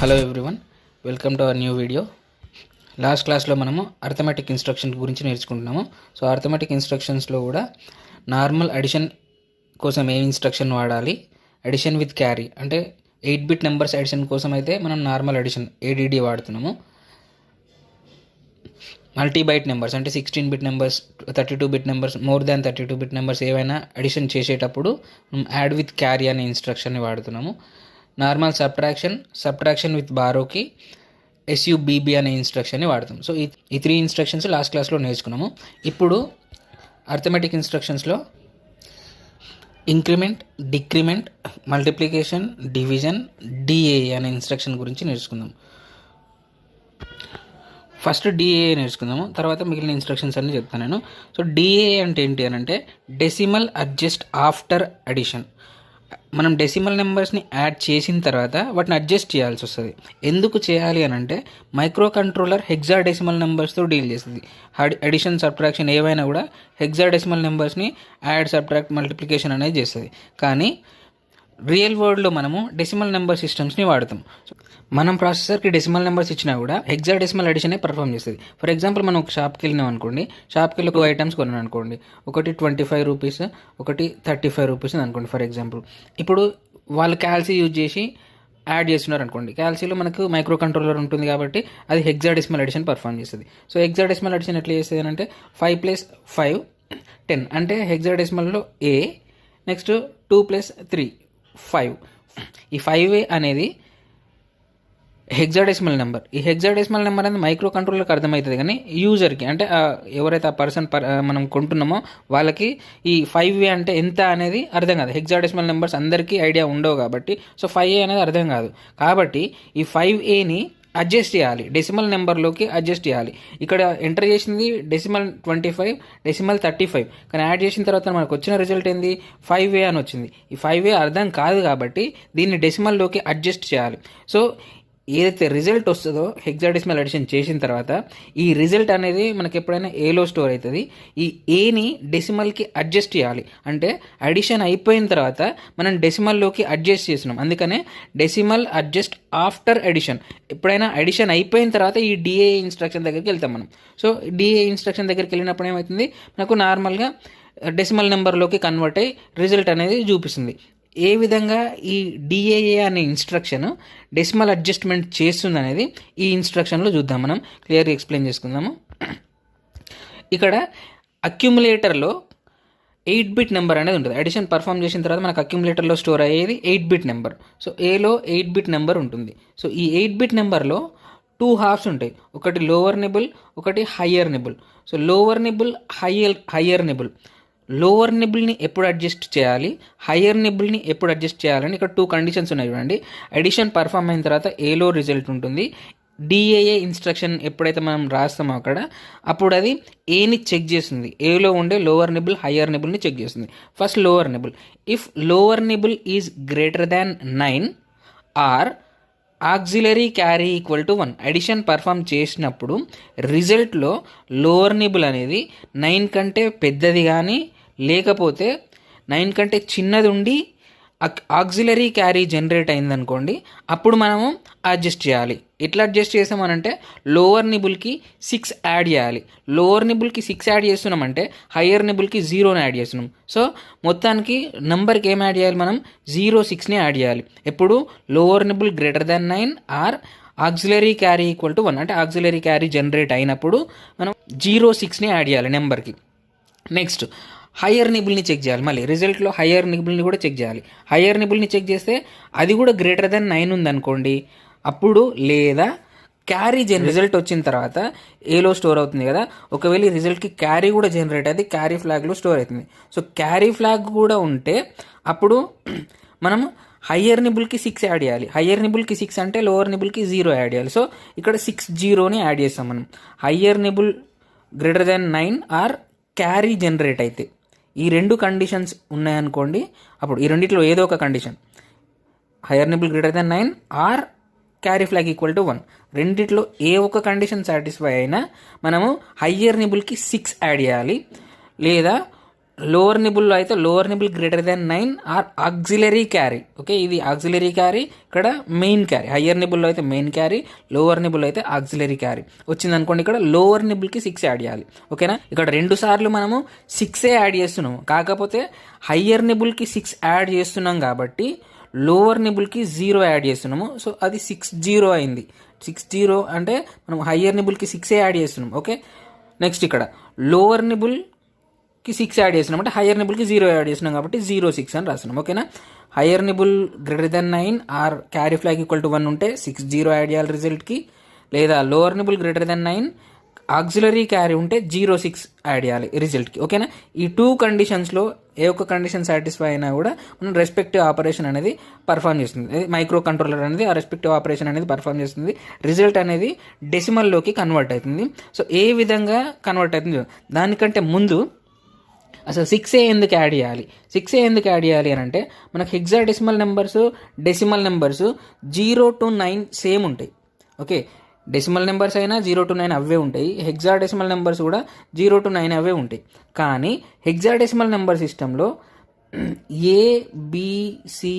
Hello everyone, welcome to our new video. Last క్లాస్లో మనము arithmetic instruction గురించి నేర్చుకుంటున్నాము. So arithmetic ఇన్స్ట్రక్షన్స్లో కూడా నార్మల్ అడిషన్ కోసం ఏ ఇన్స్ట్రక్షన్ వాడాలి, అడిషన్ విత్ క్యారీ అంటే 8-బిట్ నెంబర్స్ అడిషన్ కోసం అయితే మనం నార్మల్ అడిషన్ ఏడిడి వాడుతున్నాము. మల్టీబైట్ నెంబర్స్ అంటే 16-బిట్ నెంబర్స్, 32-బిట్ నెంబర్స్, మోర్ దాన్ 32-బిట్ నెంబర్స్ ఏవైనా అడిషన్ చేసేటప్పుడు యాడ్ విత్ క్యారీ అనే ఇన్స్ట్రక్షన్ని వాడుతున్నాము. నార్మల్ సబ్ట్రాక్షన్ విత్ బారోకి SUBB అనే ఇన్స్ట్రక్షన్ని వాడతాం. సో ఈ 3 ఇన్స్ట్రక్షన్స్ లాస్ట్ క్లాస్లో నేర్చుకున్నాము. ఇప్పుడు అర్థమెటిక్ ఇన్స్ట్రక్షన్స్లో increment, decrement, multiplication, division, DAA అనే ఇన్స్ట్రక్షన్ గురించి నేర్చుకుందాం. ఫస్ట్ DAA నేర్చుకుందాము, తర్వాత మిగిలిన ఇన్స్ట్రక్షన్స్ అన్నీ చెప్తాను నేను. సో DAA అంటే ఏంటి అని అంటే డెసిమల్ అడ్జస్ట్ ఆఫ్టర్ అడిషన్. మనం డెసిమల్ నెంబర్స్ని యాడ్ చేసిన తర్వాత వాటిని అడ్జస్ట్ చేయాల్సి వస్తుంది. ఎందుకు చేయాలి అని అంటే మైక్రో కంట్రోలర్ హెక్సాడెసిమల్ నెంబర్స్తో డీల్ చేస్తుంది. అడిషన్, సబ్ట్రాక్షన్ ఏవైనా కూడా హెక్సాడెసిమల్ నెంబర్స్ని యాడ్, సబ్ట్రాక్ట్, మల్టిప్లికేషన్ అనేది చేస్తుంది. కానీ రియల్ వరల్డ్లో మనము డెసిమల్ నెంబర్ సిస్టమ్స్ని వాడతాం. మనం ప్రాసెసర్కి డెసిమల్ నెంబర్స్ ఇచ్చినా కూడా హెక్సాడెసిమల్ అడిషనే పర్ఫామ్ చేస్తుంది. ఫర్ ఎగ్జాంపుల్ మనం ఒక షాప్కి వెళ్ళినాం అనుకోండి, షాప్కి వెళ్ళి 2 ఐటమ్స్ కొన్నాను అనుకోండి, ఒకటి 25 రూపీస్, ఒకటి 35 రూపీస్ అనుకోండి ఫర్ ఎగ్జాంపుల్. ఇప్పుడు వాళ్ళు క్యాల్సీ యూజ్ చేసి యాడ్ చేస్తున్నారు అనుకోండి. క్యాల్సీలో మనకు మైక్రో కంట్రోలర్ ఉంటుంది కాబట్టి అది హెక్సాడెసిమల్ అడిషన్ పర్ఫామ్ చేస్తుంది. సో హెక్సాడెసిమల్ అడిషన్ ఎట్లా చేస్తుంది అంటే 5 + 5 10 అంటే హెక్సాడెసిమల్లో A, నెక్స్ట్ 2 + 3 5. ఈ 5A అనేది హెక్సాడెసిమల్ నెంబర్. ఈ హెక్సాడెసిమల్ నెంబర్ అనేది మైక్రో కంట్రోలర్కి అర్థమవుతుంది, కానీ యూజర్కి అంటే ఎవరైతే ఆ పర్సన్ మనం కొంటున్నామో వాళ్ళకి ఈ 5A అంటే ఎంత అనేది అర్థం కాదు. హెక్సాడెసిమల్ నెంబర్స్ అందరికీ ఐడియా ఉండవు కాబట్టి సో 5A అనేది అర్థం కాదు. కాబట్టి ఈ 5Aని అడ్జస్ట్ చేయాలి, డెసిమల్ నెంబర్లోకి అడ్జస్ట్ చేయాలి. ఇక్కడ ఎంటర్ చేసింది డెసిమల్ 25, డెసిమల్ 35, కానీ యాడ్ చేసిన తర్వాత మనకు వచ్చిన రిజల్ట్ ఏంది 5A అని వచ్చింది. ఈ 5A అర్థం కాదు కాబట్టి దీన్ని డెసిమల్లోకి అడ్జస్ట్ చేయాలి. సో ఏదైతే రిజల్ట్ వస్తుందో హెక్సాడెసిమల్ అడిషన్ చేసిన తర్వాత ఈ రిజల్ట్ అనేది మనకి ఎప్పుడైనా ఏలో స్టోర్ అవుతుంది. ఈ ఏని డెసిమల్కి అడ్జస్ట్ చేయాలి. అంటే అడిషన్ అయిపోయిన తర్వాత మనం డెసిమల్లోకి అడ్జస్ట్ చేస్తున్నాం, అందుకనే డెసిమల్ అడ్జస్ట్ ఆఫ్టర్ అడిషన్. ఎప్పుడైనా అడిషన్ అయిపోయిన తర్వాత ఈ DAA ఇన్స్ట్రక్షన్ దగ్గరికి వెళ్తాం మనం. సో DAA ఇన్స్ట్రక్షన్ దగ్గరికి వెళ్ళినప్పుడు ఏమవుతుంది, మనకు నార్మల్గా డెసిమల్ నెంబర్లోకి కన్వర్ట్ అయ్యి రిజల్ట్ అనేది చూపిస్తుంది. ఏ విధంగా ఈ DAA అనే ఇన్స్ట్రక్షన్ డెసిమల్ అడ్జస్ట్మెంట్ చేస్తుంది అనేది ఈ ఇన్స్ట్రక్షన్లో చూద్దాం. మనం క్లియర్గా ఎక్స్ప్లెయిన్ చేసుకుందాము. ఇక్కడ అక్యుములేటర్లో 8-బిట్ నెంబర్ అనేది ఉంటుంది. అడిషన్ పర్ఫామ్ చేసిన తర్వాత మనకు అక్యుములేటర్లో స్టోర్ అయ్యేది 8-బిట్ నెంబర్. సో Aలో 8-బిట్ నెంబర్ ఉంటుంది. సో ఈ 8-బిట్ నెంబర్లో 2 హాఫ్స్ ఉంటాయి, ఒకటి లోవర్ నిబుల్, ఒకటి higher nibble. So lower nibble, higher nibble. లోవర్ నిబుల్ని ఎప్పుడు అడ్జస్ట్ చేయాలి, హయ్యర్ నిబుల్ని ఎప్పుడు అడ్జస్ట్ చేయాలని ఇక్కడ 2 కండిషన్స్ ఉన్నాయి చూడండి. అడిషన్ పర్ఫామ్ అయిన తర్వాత ఏలో రిజల్ట్ ఉంటుంది. DAA ఇన్స్ట్రక్షన్ ఎప్పుడైతే మనం రాస్తామో అక్కడ అప్పుడు అది ఏని చెక్ చేస్తుంది, ఏలో ఉండే లోవర్ నిబుల్, హయ్యర్ నిబుల్ని చెక్ చేస్తుంది. First lower nibble, if lower nibble is greater than 9 or auxiliary carry equal to 1. Addition perform చేసినప్పుడు రిజల్ట్లో లోవర్ నిబుల్ అనేది 9 కంటే పెద్దది కానీ లేకపోతే 9 కంటే చిన్నది ఉండి ఆక్సిలరీ క్యారీ జనరేట్ అయిందనుకోండి, అప్పుడు మనము అడ్జస్ట్ చేయాలి. ఎట్లా అడ్జస్ట్ చేసామనంటే లోవర్ నిబుల్కి 6 యాడ్ చేయాలి. లోవర్ నిబుల్కి 6 యాడ్ చేస్తున్నామంటే హయ్యర్ నిబుల్కి 0ని యాడ్ చేస్తున్నాం. సో మొత్తానికి నెంబర్కి ఏం యాడ్ చేయాలి, మనం 0, 6ని యాడ్ చేయాలి. ఎప్పుడు lower nibble greater than 9 or auxiliary carry equal to 1 అంటే ఆక్సిలరీ క్యారీ జనరేట్ అయినప్పుడు మనం 0, 6ని యాడ్ చేయాలి నెంబర్కి. నెక్స్ట్ హయ్యర్ నిబుల్ని చెక్ చేయాలి. మళ్ళీ రిజల్ట్లో హయ్యర్ నిబుల్ని కూడా చెక్ చేయాలి. హయ్యర్ నిబుల్ని చెక్ చేస్తే అది కూడా గ్రేటర్ దాన్ 9 ఉందనుకోండి అప్పుడు, లేదా క్యారీ రిజల్ట్ వచ్చిన తర్వాత ఏలో స్టోర్ అవుతుంది కదా, ఒకవేళ ఈ రిజల్ట్కి క్యారీ కూడా జనరేట్ అయితే క్యారీ ఫ్లాగ్లో స్టోర్ అవుతుంది. సో క్యారీ ఫ్లాగ్ కూడా ఉంటే అప్పుడు మనం హయ్యర్ నిబుల్కి 6 యాడ్ చేయాలి. హయ్యర్ నిబుల్కి 6 అంటే లోవర్ నిబుల్కి 0 యాడ్ చేయాలి. సో ఇక్కడ 6 0ని యాడ్ చేస్తాం మనం. Higher nibble greater than 9 or carry generate అయితే ఈ 2 కండిషన్స్ ఉన్నాయనుకోండి, అప్పుడు ఈ రెండిట్లో ఏదో ఒక condition, higher nibble greater than 9 or carry flag equal to 1, రెండిట్లో ఏ ఒక్క కండిషన్ సాటిస్ఫై అయినా మనము హయ్యర్ నిబుల్కి 6 యాడ్ చేయాలి, లేదా లోవర్ నిబుల్లో అయితే lower nibble greater than 9 or auxiliary carry. Okay, ఇది ఆక్సిలరీ క్యారీ, ఇక్కడ మెయిన్ క్యారీ. హయ్యర్ నిబుల్లో అయితే మెయిన్ క్యారీ, లోవర్ నిబుల్ అయితే ఆక్సిలరీ క్యారీ వచ్చింది అనుకోండి. ఇక్కడ లోవర్ నిబుల్కి 6 యాడ్ చేయాలి. ఓకేనా, ఇక్కడ 2 సార్లు మనము 6 యాడ్ చేస్తున్నాము, కాకపోతే హయ్యర్ నిబుల్కి 6 యాడ్ చేస్తున్నాం కాబట్టి లోవర్ నిబుల్కి 0 యాడ్ చేస్తున్నాము. సో అది 60 అయింది. 60 అంటే మనం హయ్యర్ నిబుల్కి 6 యాడ్ చేస్తున్నాం. ఓకే, నెక్స్ట్ ఇక్కడ లోవర్ నిబుల్కి 6 యాడ్ చేస్తున్నాం అంటే హయ్యర్ నిబుల్కి 0 యాడ్ చేస్తున్నాం కాబట్టి 06 అని రాస్తున్నాం. ఓకేనా, higher nibble greater than 9 or carry flag equal to 1 ఉంటే 60 యాడ్ చేయాలి రిజల్ట్కి, లేదా lower nibble greater than 9 auxiliary carry ఉంటే 06 యాడ్ చేయాలి రిజల్ట్కి. ఓకేనా, ఈ 2 కండిషన్స్లో ఏ ఒక్క కండిషన్ సాటిస్ఫై అయినా కూడా మనం రెస్పెక్టివ్ ఆపరేషన్ అనేది పర్ఫామ్ చేస్తుంది. మైక్రో కంట్రోలర్ అనేది ఆ రెస్పెక్టివ్ ఆపరేషన్ అనేది పర్ఫామ్ చేస్తుంది. రిజల్ట్ అనేది డెసిమల్లోకి కన్వర్ట్ అవుతుంది. సో ఏ విధంగా కన్వర్ట్ అవుతుంది దానికంటే ముందు అసలు 6A ఎందుకు యాడ్ చేయాలి? 6A ఎందుకు యాడ్ చేయాలి అని అంటే మనకు hexadecimal numbers, decimal numbers 0 to 9 same ఉంటాయి. ఓకే, డెసిమల్ నెంబర్స్ అయినా 0 to 9 అవే ఉంటాయి, హెక్సాడెసిమల్ నెంబర్స్ కూడా 0 to 9 అవే ఉంటాయి. కానీ హెక్సాడెసిమల్ నెంబర్ సిస్టంలో ABCDEF,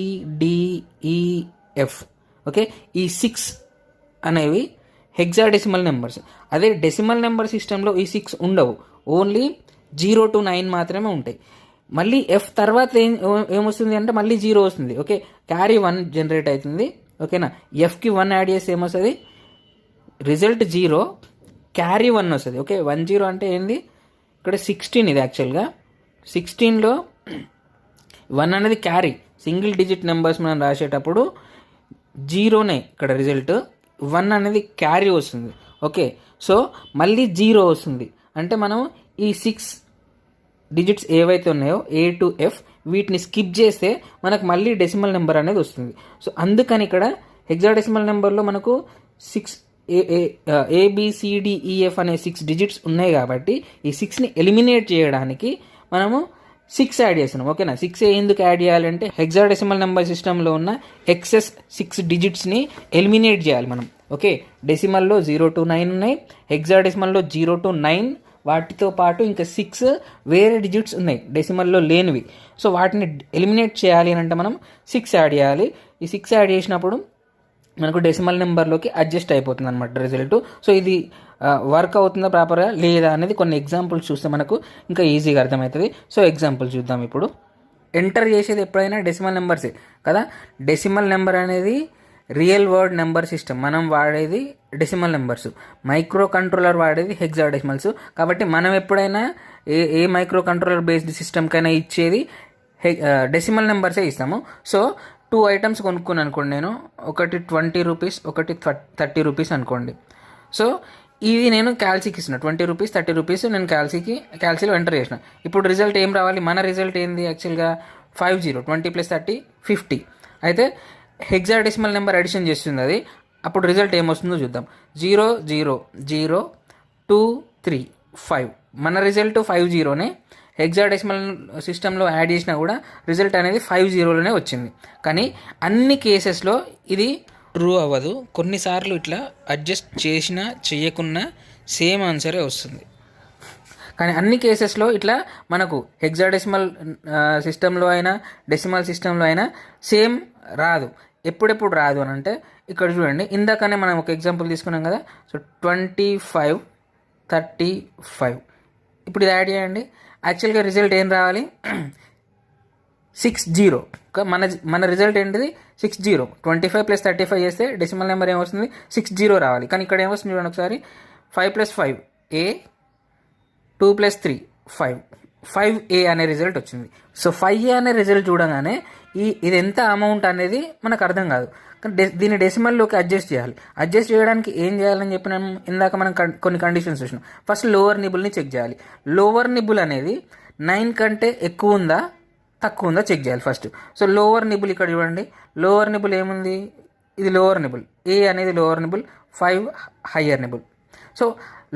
ఓకే, ఈ 6 అనేవి హెక్సాడెసిమల్ నెంబర్స్. అదే డెసిమల్ నెంబర్ సిస్టంలో ఈ 6 ఉండవు, ఓన్లీ 0 to 9 మాత్రమే ఉంటాయి. మళ్ళీ ఎఫ్ తర్వాత ఏమొస్తుంది అంటే మళ్ళీ 0 వస్తుంది. ఓకే, క్యారీ 1 జనరేట్ అవుతుంది. ఓకేనా, ఎఫ్కి 1 యాడ్ చేస్తే ఏమొస్తుంది, రిజల్ట్ 0, క్యారీ 1 వస్తుంది. ఓకే, 10 అంటే ఏంది, ఇక్కడ 16 ఇది యాక్చువల్గా 16లో 1 అనేది క్యారీ. సింగిల్ డిజిట్ నెంబర్స్ మనం రాసేటప్పుడు 0నే ఇక్కడ రిజల్ట్, 1 అనేది క్యారీ వస్తుంది. ఓకే, సో మళ్ళీ 0 వస్తుంది అంటే మనం ఈ 6 డిజిట్స్ ఏవైతే ఉన్నాయో A to F వీటిని స్కిప్ చేస్తే మనకు మళ్ళీ డెసిమల్ నెంబర్ అనేది వస్తుంది. సో అందుకని ఇక్కడ హెక్సాడెసిమల్ నెంబర్లో మనకు 6 ABCDEF అనే 6 డిజిట్స్ ఉన్నాయి కాబట్టి ఈ 6ని ఎలిమినేట్ చేయడానికి మనము 6 యాడ్ చేస్తున్నాం. ఓకేనా, 6A ఎందుకు యాడ్ చేయాలంటే హెక్సాడెసిమల్ నెంబర్ సిస్టంలో ఉన్న ఎక్సెస్ 6 డిజిట్స్ని ఎలిమినేట్ చేయాలి మనం. ఓకే, డెసిమల్లో 0 to 9 ఉన్నాయి, హెక్సాడెసిమల్లో 0 to 9 వాటితో పాటు ఇంకా 6 వేరే డిజిట్స్ ఉన్నాయి డెసిమల్లో లేనివి. సో వాటిని ఎలిమినేట్ చేయాలి అని అంటే మనం 6 యాడ్ చేయాలి. ఈ 6 యాడ్ చేసినప్పుడు మనకు డెసిమల్ నెంబర్లోకి అడ్జస్ట్ అయిపోతుంది అనమాట రిజల్ట్. సో ఇది వర్క్ అవుతుందా ప్రాపర్గా లేదా అనేది కొన్ని ఎగ్జాంపుల్స్ చూస్తే మనకు ఇంకా ఈజీగా అర్థమవుతుంది. సో ఎగ్జాంపుల్స్ చూద్దాం. ఇప్పుడు ఎంటర్ చేసేది ఎప్పుడైనా డెసిమల్ నెంబర్సే కదా. డెసిమల్ నెంబర్ అనేది రియల్ వర్డ్ నెంబర్ సిస్టమ్, మనం వాడేది డెసిమల్ నెంబర్స్, మైక్రో కంట్రోలర్ వాడేది హెక్సాడెసిమల్స్. కాబట్టి మనం ఎప్పుడైనా ఏ మైక్రో కంట్రోలర్ బేస్డ్ సిస్టమ్కైనా ఇచ్చేది డెసిమల్ నెంబర్సే ఇస్తాము. సో 2 ఐటమ్స్ కొనుక్కుని అనుకోండి నేను, ఒకటి 20 రూపీస్, ఒకటి 30 రూపీస్ అనుకోండి. సో ఇది నేను క్యాల్సీకి ఇస్తున్నా, 20 రూపీస్ 30 రూపీస్ నేను క్యాల్సీలో ఎంటర్ చేసిన. ఇప్పుడు రిజల్ట్ ఏం రావాలి, మన రిజల్ట్ ఏంది యాక్చువల్గా 50, 20 + 30 50. అయితే హెక్సాడెసిమల్ నెంబర్ అడిషన్ చేస్తుంది అది, అప్పుడు రిజల్ట్ ఏమొస్తుందో చూద్దాం. 0 0 0 2 3 5. మన రిజల్ట్ 50నే, హెక్సాడెసిమల్ సిస్టంలో యాడ్ చేసినా కూడా రిజల్ట్ అనేది 50లోనే వచ్చింది. కానీ అన్ని కేసెస్లో ఇది ట్రూ అవ్వదు. కొన్నిసార్లు ఇట్లా అడ్జస్ట్ చేసినా చేయకున్నా సేమ్ ఆన్సరే వస్తుంది. కానీ అన్ని కేసెస్లో ఇట్లా మనకు హెక్సాడెసిమల్ సిస్టంలో అయినా డెసిమల్ సిస్టంలో అయినా సేమ్ రాదు. ఎప్పుడెప్పుడు రాదు అని అంటే ఇక్కడ చూడండి, ఇందాకనే మనం ఒక ఎగ్జాంపుల్ తీసుకున్నాం కదా. సో 25 35. ఇప్పుడు ఇది యాడ్ చేయండి, యాక్చువల్గా రిజల్ట్ ఏం రావాలి, 60. మన రిజల్ట్ ఏంటిది 60. 25 + 35 చేస్తే డెసిమల్ నెంబర్ ఏమొస్తుంది 60 రావాలి. కానీ ఇక్కడ ఏమొస్తుంది చూడండి ఒకసారి, 5 + 5 A, 2 + 3 5. 5A అనే రిజల్ట్ వచ్చింది. సో 5A అనే రిజల్ట్ చూడగానే ఇది ఎంత అమౌంట్ అనేది మనకు అర్థం కాదు. కానీ దీన్ని డెసిమల్లోకి అడ్జస్ట్ చేయాలి. అడ్జస్ట్ చేయడానికి ఏం చేయాలని చెప్పినాం ఇందాక మనం కొన్ని కండిషన్స్ చూసినాం. ఫస్ట్ లోవర్ నిబుల్ని చెక్ చేయాలి. లోవర్ నిబుల్ అనేది 9 కంటే ఎక్కువ ఉందా తక్కువ ఉందా చెక్ చేయాలి ఫస్ట్. సో లోవర్ నిబుల్ ఇక్కడ చూడండి, లోవర్ నిబుల్ ఏముంది, ఇది లోవర్ నిబుల్, ఏ అనేది lower nibble, 5 higher nibble. So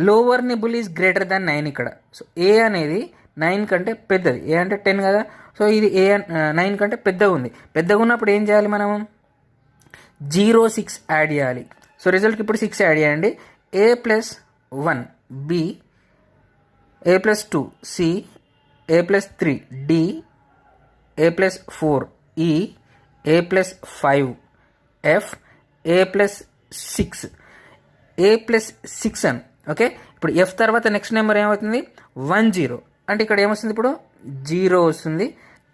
lower nibble is greater than 9 ఇక్కడ. సో ఏ అనేది 9 కంటే పెద్దది, ఏ అంటే 10 కదా. సో ఇది 9 కంటే పెద్దగా ఉంది. పెద్దగా ఉన్నప్పుడు ఏం చేయాలి, మనం 06 యాడ్ చేయాలి. సో రిజల్ట్కి ఇప్పుడు 6 యాడ్ చేయండి. A + 1 B, A + 2 C, A plus 3 D, A plus 4 E, A plus 5 F, A plus 6 A plus 6 అని. ఓకే, ఇప్పుడు ఎఫ్ తర్వాత నెక్స్ట్ నెంబర్ ఏమవుతుంది 10 అంటే ఇక్కడ ఏమొస్తుంది ఇప్పుడు 0 వస్తుంది,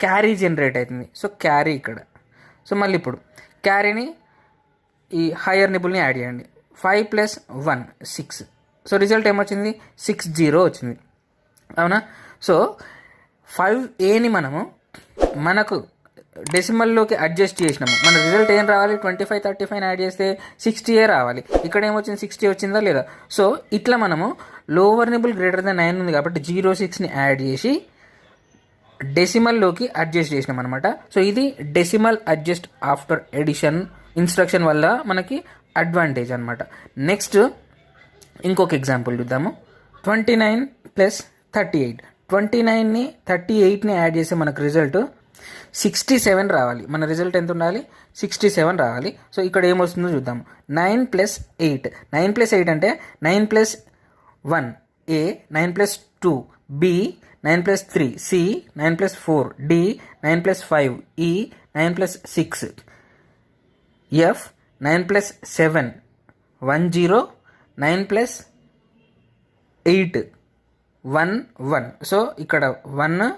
క్యారీ జనరేట్ అవుతుంది. సో క్యారీ ఇక్కడ. సో మళ్ళీ ఇప్పుడు క్యారీని ఈ హయ్యర్ నిబుల్ని యాడ్ చేయండి. 5 + 1 6. సో రిజల్ట్ ఏమొచ్చింది 60 వచ్చింది, అవునా. సో 5Aని మనకు డెసిమల్లోకి అడ్జస్ట్ చేసినాము. మన రిజల్ట్ ఏం రావాలి 25 35 యాడ్ చేస్తే 60A రావాలి. ఇక్కడ ఏమొచ్చింది 60 వచ్చిందా లేదా. సో ఇట్లా మనము లోవర్ నిబుల్ గ్రేటర్ దెన్ 9 ఉంది కాబట్టి 06ని యాడ్ చేసి డెసిమల్లోకి అడ్జస్ట్ చేసినాం అనమాట. సో ఇది decimal adjust after addition instruction వల్ల మనకి అడ్వాంటేజ్ అనమాట. నెక్స్ట్ ఇంకొక ఎగ్జాంపుల్ చూద్దాము. 29 + 38. 29ని 38ని యాడ్ చేస్తే మనకు రిజల్ట్ 67 రావాలి. మన రిజల్ట్ ఎంత ఉండాలి 67 రావాలి. సో ఇక్కడ ఏమొస్తుందో చూద్దాము. 9 + 8. 9 + 8 అంటే 9 + 1 ఏ, 9 + 2 బి, 9 + 3 సి, 9 + 4 డి, 9 + 5 ఈ, 9 + 6 ఎఫ్, 9 + 7 10, 9 + 8 1. సో ఇక్కడ 1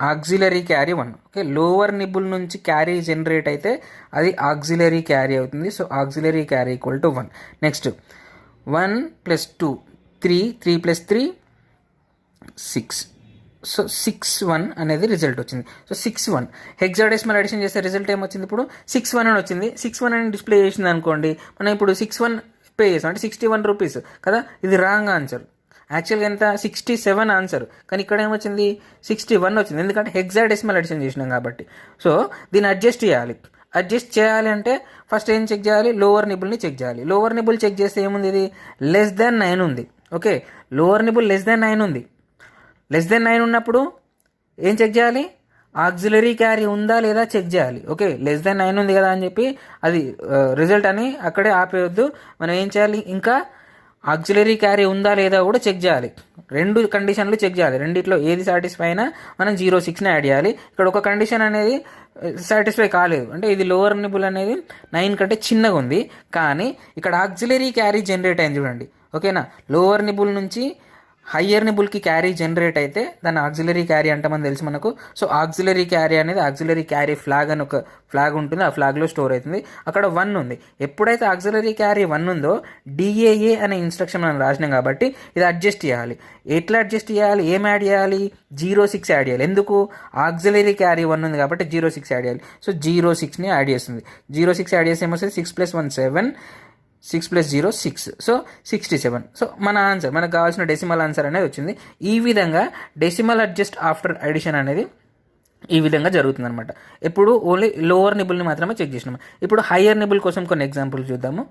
auxiliary carry 1. Okay, lower nibble నుంచి క్యారీ జనరేట్ అయితే అది ఆక్సిలరీ క్యారీ అవుతుంది. So auxiliary carry = 1. Next 1 + 2 3, 3 + 3 6. So 61 అనేది రిజల్ట్ వచ్చింది. సో 61 హెక్సాడెసిమల్ అడిషన్ చేస్తే రిజల్ట్ ఏమొచ్చింది ఇప్పుడు 61 అని వచ్చింది. 61 అని డిస్ప్లే చేసింది అనుకోండి, మనం ఇప్పుడు 61 పే చేస్తాం అంటే 61 రూపీస్ కదా. ఇది రాంగ్ ఆన్సర్. యాక్చువల్గా ఎంత 67 ఆన్సర్, కానీ ఇక్కడ ఏమొచ్చింది 61 వచ్చింది, ఎందుకంటే హెక్సాడెసిమల్ అడిషన్ చేసినాం కాబట్టి. సో దీన్ని అడ్జస్ట్ చేయాలి. అడ్జస్ట్ చేయాలి అంటే ఫస్ట్ ఏం చెక్ చేయాలి, లోవర్ నిబుల్ని చెక్ చేయాలి. లోవర్ నిబుల్ చెక్ చేస్తే ఏముంది, ఇది <9 ఉంది. ఓకే, లోవర్ నిబుల్ <9 ఉంది. <9 ఉన్నప్పుడు ఏం చెక్ చేయాలి, ఆక్సిలరీ క్యారీ ఉందా లేదా చెక్ చేయాలి. ఓకే, <9 ఉంది కదా అని చెప్పి అది రిజల్ట్ అని అక్కడే ఆపేయొద్దు. మనం ఏం చేయాలి, ఇంకా ఆక్సిలరీ క్యారీ ఉందా లేదా కూడా చెక్ చేయాలి. 2 కండిషన్లు చెక్ చేయాలి. రెండిట్లో ఏది సాటిస్ఫై అయినా మనం 06ని యాడ్ చేయాలి. ఇక్కడ ఒక కండిషన్ అనేది సాటిస్ఫై కాలేదు, అంటే ఇది లోవర్ నిబుల్ అనేది 9 కంటే చిన్నగా ఉంది, కానీ ఇక్కడ ఆక్సిలరీ క్యారీ జనరేట్ అయింది చూడండి. ఓకేనా, లోవర్ నిబుల్ నుంచి హయ్యర్ నిబుల్కి క్యారీ జనరేట్ అయితే దాన్ని ఆక్సిలరీ క్యారీ అంటామని తెలుసు మనకు. సో ఆక్సిలరీ క్యారీ అనేది ఆక్సిలరీ క్యారీ ఫ్లాగ్ అని ఒక ఫ్లాగ్ ఉంటుంది, ఆ ఫ్లాగ్లో స్టోర్ అవుతుంది. అక్కడ 1 ఉంది. ఎప్పుడైతే ఆక్సిలరీ క్యారీ 1 ఉందో డిఏఏ అనే ఇన్స్ట్రక్షన్ మనం రాసినాం కాబట్టి ఇది అడ్జస్ట్ చేయాలి. ఎట్లా అడ్జస్ట్ చేయాలి, ఏం యాడ్ చేయాలి 06 యాడ్ చేయాలి. ఎందుకు, ఆక్సిలరీ క్యారీ 1 ఉంది కాబట్టి 06 యాడ్ చేయాలి. సో 06ని యాడ్ చేస్తుంది. 06 యాడ్ చేస్తే ఏమొస్తుంది 6 + 1 7, 6 + 0 6. సో 67. సో మన ఆన్సర్, మనకు కావాల్సిన డెసిమల్ ఆన్సర్ అనేది వచ్చింది. ఈ విధంగా డెసిమల్ అడ్జస్ట్ ఆఫ్టర్ అడిషన్ అనేది ఈ విధంగా జరుగుతుంది అనమాట. ఎప్పుడు ఓన్లీ లోవర్ నిబుల్ని మాత్రమే చెక్ చేసినాము. ఇప్పుడు హయ్యర్ నిబుల్ కోసం కొన్ని ఎగ్జాంపుల్ చూద్దాము.